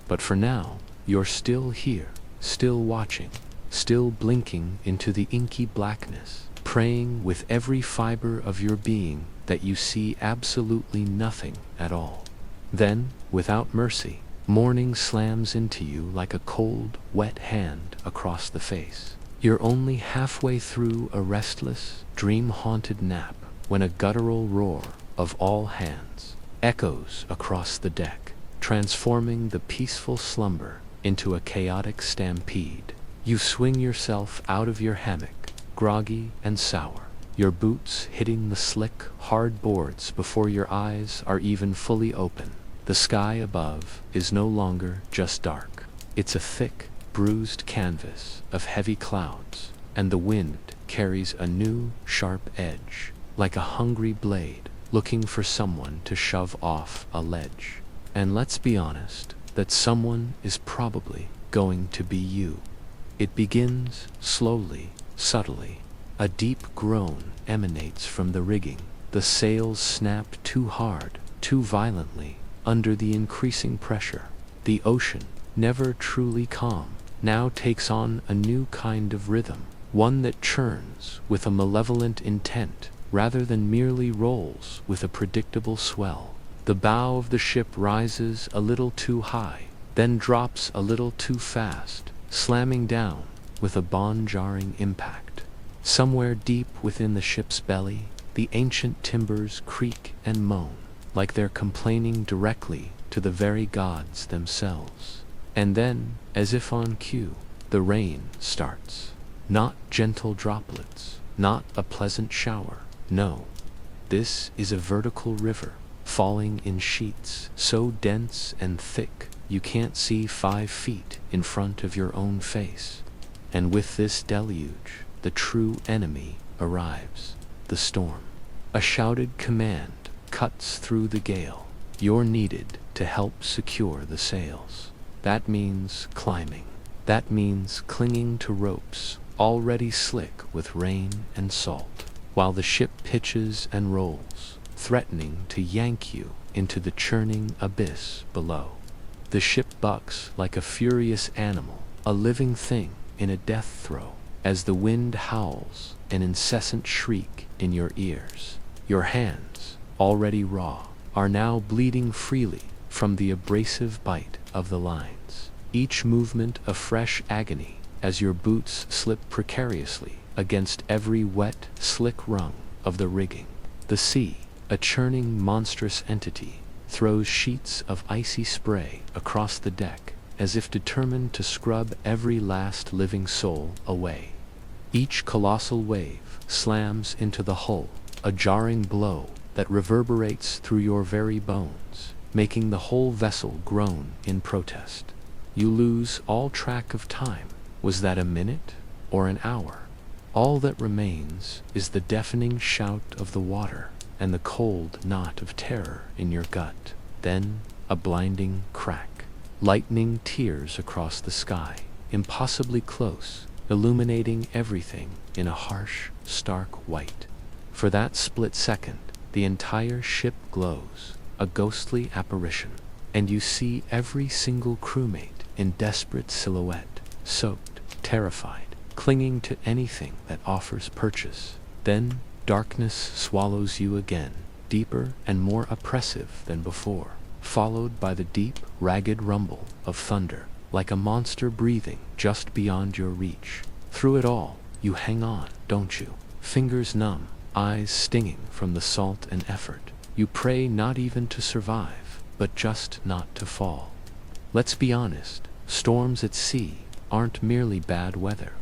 But for now, you're still here, still watching, still blinking into the inky blackness, praying with every fiber of your being that you see absolutely nothing at all. Then, without mercy, morning slams into you like a cold, wet hand across the face. You're only halfway through a restless, dream-haunted nap when a guttural roar of all hands echoes across the deck, transforming the peaceful slumber into a chaotic stampede. You swing yourself out of your hammock, groggy and sour, your boots hitting the slick, hard boards before your eyes are even fully open. The sky above is no longer just dark. It's a thick, bruised canvas of heavy clouds, and the wind carries a new, sharp edge, like a hungry blade looking for someone to shove off a ledge. And let's be honest, that someone is probably going to be you. It begins slowly, subtly. A deep groan emanates from the rigging. The sails snap too hard, too violently, under the increasing pressure. The ocean, never truly calm, now takes on a new kind of rhythm, one that churns with a malevolent intent, rather than merely rolls with a predictable swell. The bow of the ship rises a little too high, then drops a little too fast, slamming down with a bone-jarring impact. Somewhere deep within the ship's belly, the ancient timbers creak and moan, like they're complaining directly to the very gods themselves. And then, as if on cue, the rain starts. Not gentle droplets, not a pleasant shower. No, this is a vertical river, falling in sheets so dense and thick you can't see 5 feet in front of your own face. And with this deluge, the true enemy arrives, the storm. A shouted command cuts through the gale. You're needed to help secure the sails. That means climbing. That means clinging to ropes already slick with rain and salt, while the ship pitches and rolls, threatening to yank you into the churning abyss below. The ship bucks like a furious animal, a living thing in a death throe, as the wind howls, an incessant shriek in your ears. Your hands, already raw, are now bleeding freely from the abrasive bite of the lines. Each movement a fresh agony as your boots slip precariously against every wet, slick rung of the rigging. The sea, a churning monstrous entity, throws sheets of icy spray across the deck as if determined to scrub every last living soul away. Each colossal wave slams into the hull, a jarring blow that reverberates through your very bones, making the whole vessel groan in protest. You lose all track of time. Was that a minute or an hour? All that remains is the deafening shout of the water and the cold knot of terror in your gut. Then a blinding crack. Lightning tears across the sky, impossibly close, illuminating everything in a harsh, stark white. For that split second, the entire ship glows, a ghostly apparition, and you see every single crewmate in desperate silhouette, soaked, terrified, clinging to anything that offers purchase. Then darkness swallows you again, deeper and more oppressive than before, followed by the deep, ragged rumble of thunder, like a monster breathing just beyond your reach. Through it all, you hang on, don't you? Fingers numb, eyes stinging from the salt and effort. You pray not even to survive, but just not to fall. Let's be honest, storms at sea aren't merely bad weather.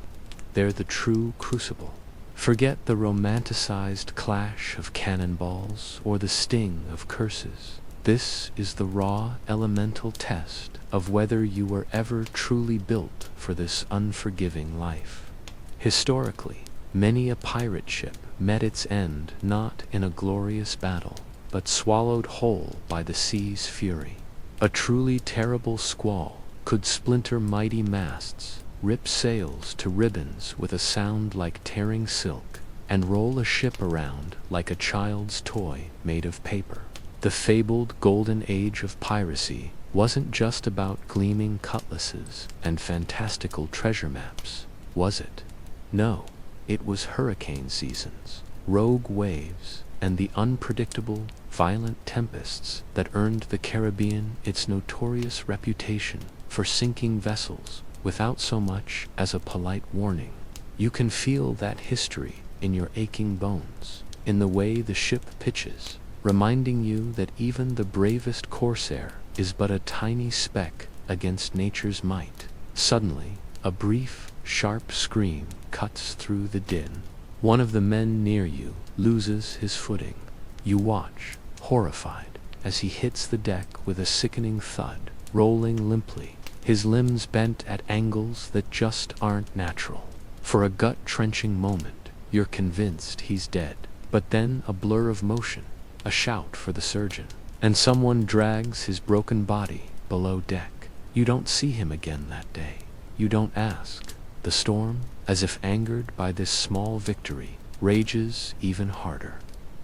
They're the true crucible. Forget the romanticized clash of cannonballs or the sting of curses. This is the raw, elemental test of whether you were ever truly built for this unforgiving life. Historically, many a pirate ship met its end not in a glorious battle, but swallowed whole by the sea's fury. A truly terrible squall could splinter mighty masts, rip sails to ribbons with a sound like tearing silk, and roll a ship around like a child's toy made of paper. The fabled golden age of piracy wasn't just about gleaming cutlasses and fantastical treasure maps, was it? No, it was hurricane seasons, rogue waves, and the unpredictable, violent tempests that earned the Caribbean its notorious reputation for sinking vessels without so much as a polite warning. You can feel that history in your aching bones, in the way the ship pitches, reminding you that even the bravest corsair is but a tiny speck against nature's might. Suddenly, a brief, sharp scream cuts through the din. One of the men near you loses his footing. You watch, horrified, as he hits the deck with a sickening thud, rolling limply, his limbs bent at angles that just aren't natural. For a gut-trenching moment, you're convinced he's dead. But then a blur of motion, a shout for the surgeon, and someone drags his broken body below deck. You don't see him again that day. You don't ask. The storm, as if angered by this small victory, rages even harder.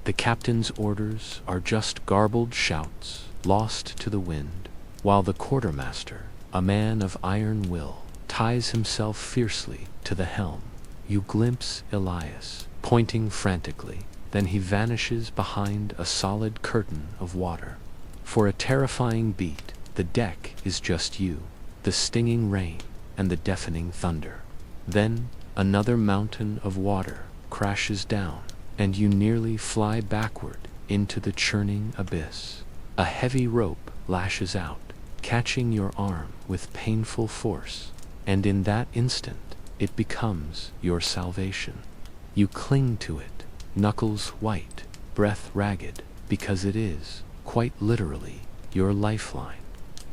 The captain's orders are just garbled shouts, lost to the wind, while the quartermaster, a man of iron will, ties himself fiercely to the helm. You glimpse Elias, pointing frantically, then he vanishes behind a solid curtain of water. For a terrifying beat, the deck is just you, the stinging rain, and the deafening thunder. Then, another mountain of water crashes down, and you nearly fly backward into the churning abyss. A heavy rope lashes out, catching your arm with painful force, and in that instant, it becomes your salvation. You cling to it, knuckles white, breath ragged, because it is, quite literally, your lifeline.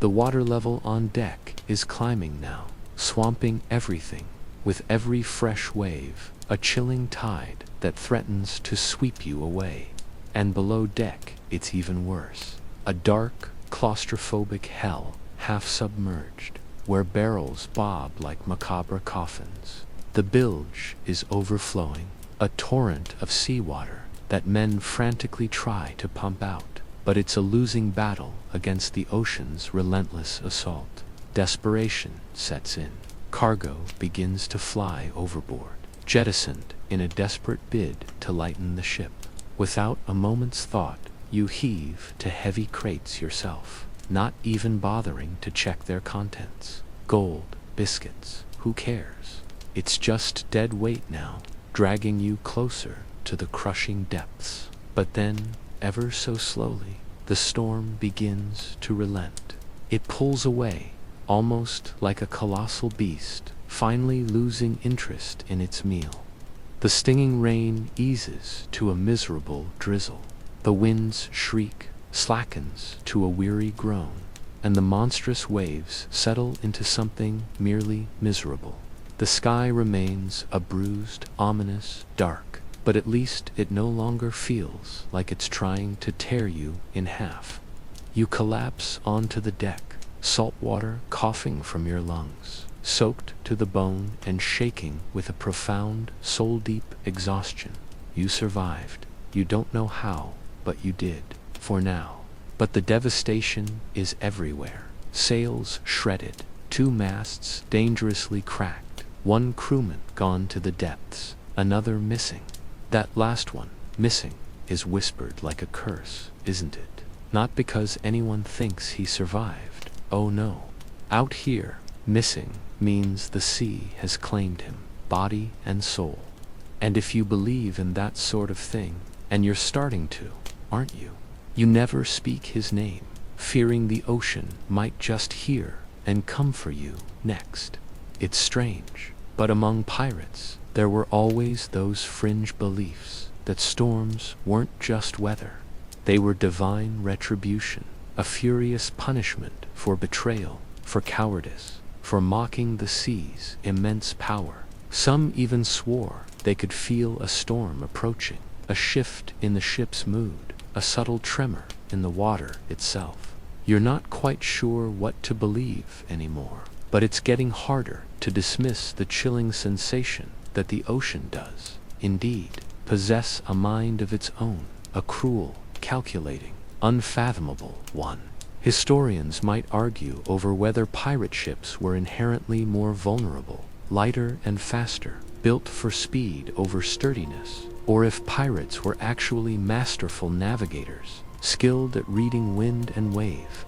The water level on deck is climbing now, swamping everything, with every fresh wave, a chilling tide that threatens to sweep you away. And below deck, it's even worse. A dark, claustrophobic hell, half submerged, where barrels bob like macabre coffins. The bilge is overflowing, a torrent of seawater that men frantically try to pump out, but it's a losing battle against the ocean's relentless assault. Desperation sets in. Cargo begins to fly overboard, jettisoned in a desperate bid to lighten the ship. Without a moment's thought, you heave to heavy crates yourself, not even bothering to check their contents. Gold, biscuits, who cares? It's just dead weight now, dragging you closer to the crushing depths. But then, ever so slowly, the storm begins to relent. It pulls away, almost like a colossal beast, finally losing interest in its meal. The stinging rain eases to a miserable drizzle. The wind's shriek slackens to a weary groan, and the monstrous waves settle into something merely miserable. The sky remains a bruised, ominous dark, but at least it no longer feels like it's trying to tear you in half. You collapse onto the deck, salt water coughing from your lungs, soaked to the bone and shaking with a profound, soul-deep exhaustion. You survived. You don't know how, but you did, for now. But the devastation is everywhere. Sails shredded, 2 masts dangerously cracked, 1 crewman gone to the depths, another missing. That last one, missing, is whispered like a curse, isn't it? Not because anyone thinks he survived. Oh no. Out here, missing means the sea has claimed him, body and soul. And if you believe in that sort of thing, and you're starting to, aren't you? You never speak his name, fearing the ocean might just hear and come for you next. It's strange, but among pirates, there were always those fringe beliefs that storms weren't just weather. They were divine retribution, a furious punishment for betrayal, for cowardice, for mocking the sea's immense power. Some even swore they could feel a storm approaching, a shift in the ship's mood, a subtle tremor in the water itself. You're not quite sure what to believe anymore, but it's getting harder to dismiss the chilling sensation that the ocean does, indeed, possess a mind of its own, a cruel, calculating, unfathomable one. Historians might argue over whether pirate ships were inherently more vulnerable, lighter and faster, built for speed over sturdiness, or if pirates were actually masterful navigators, skilled at reading wind and wave.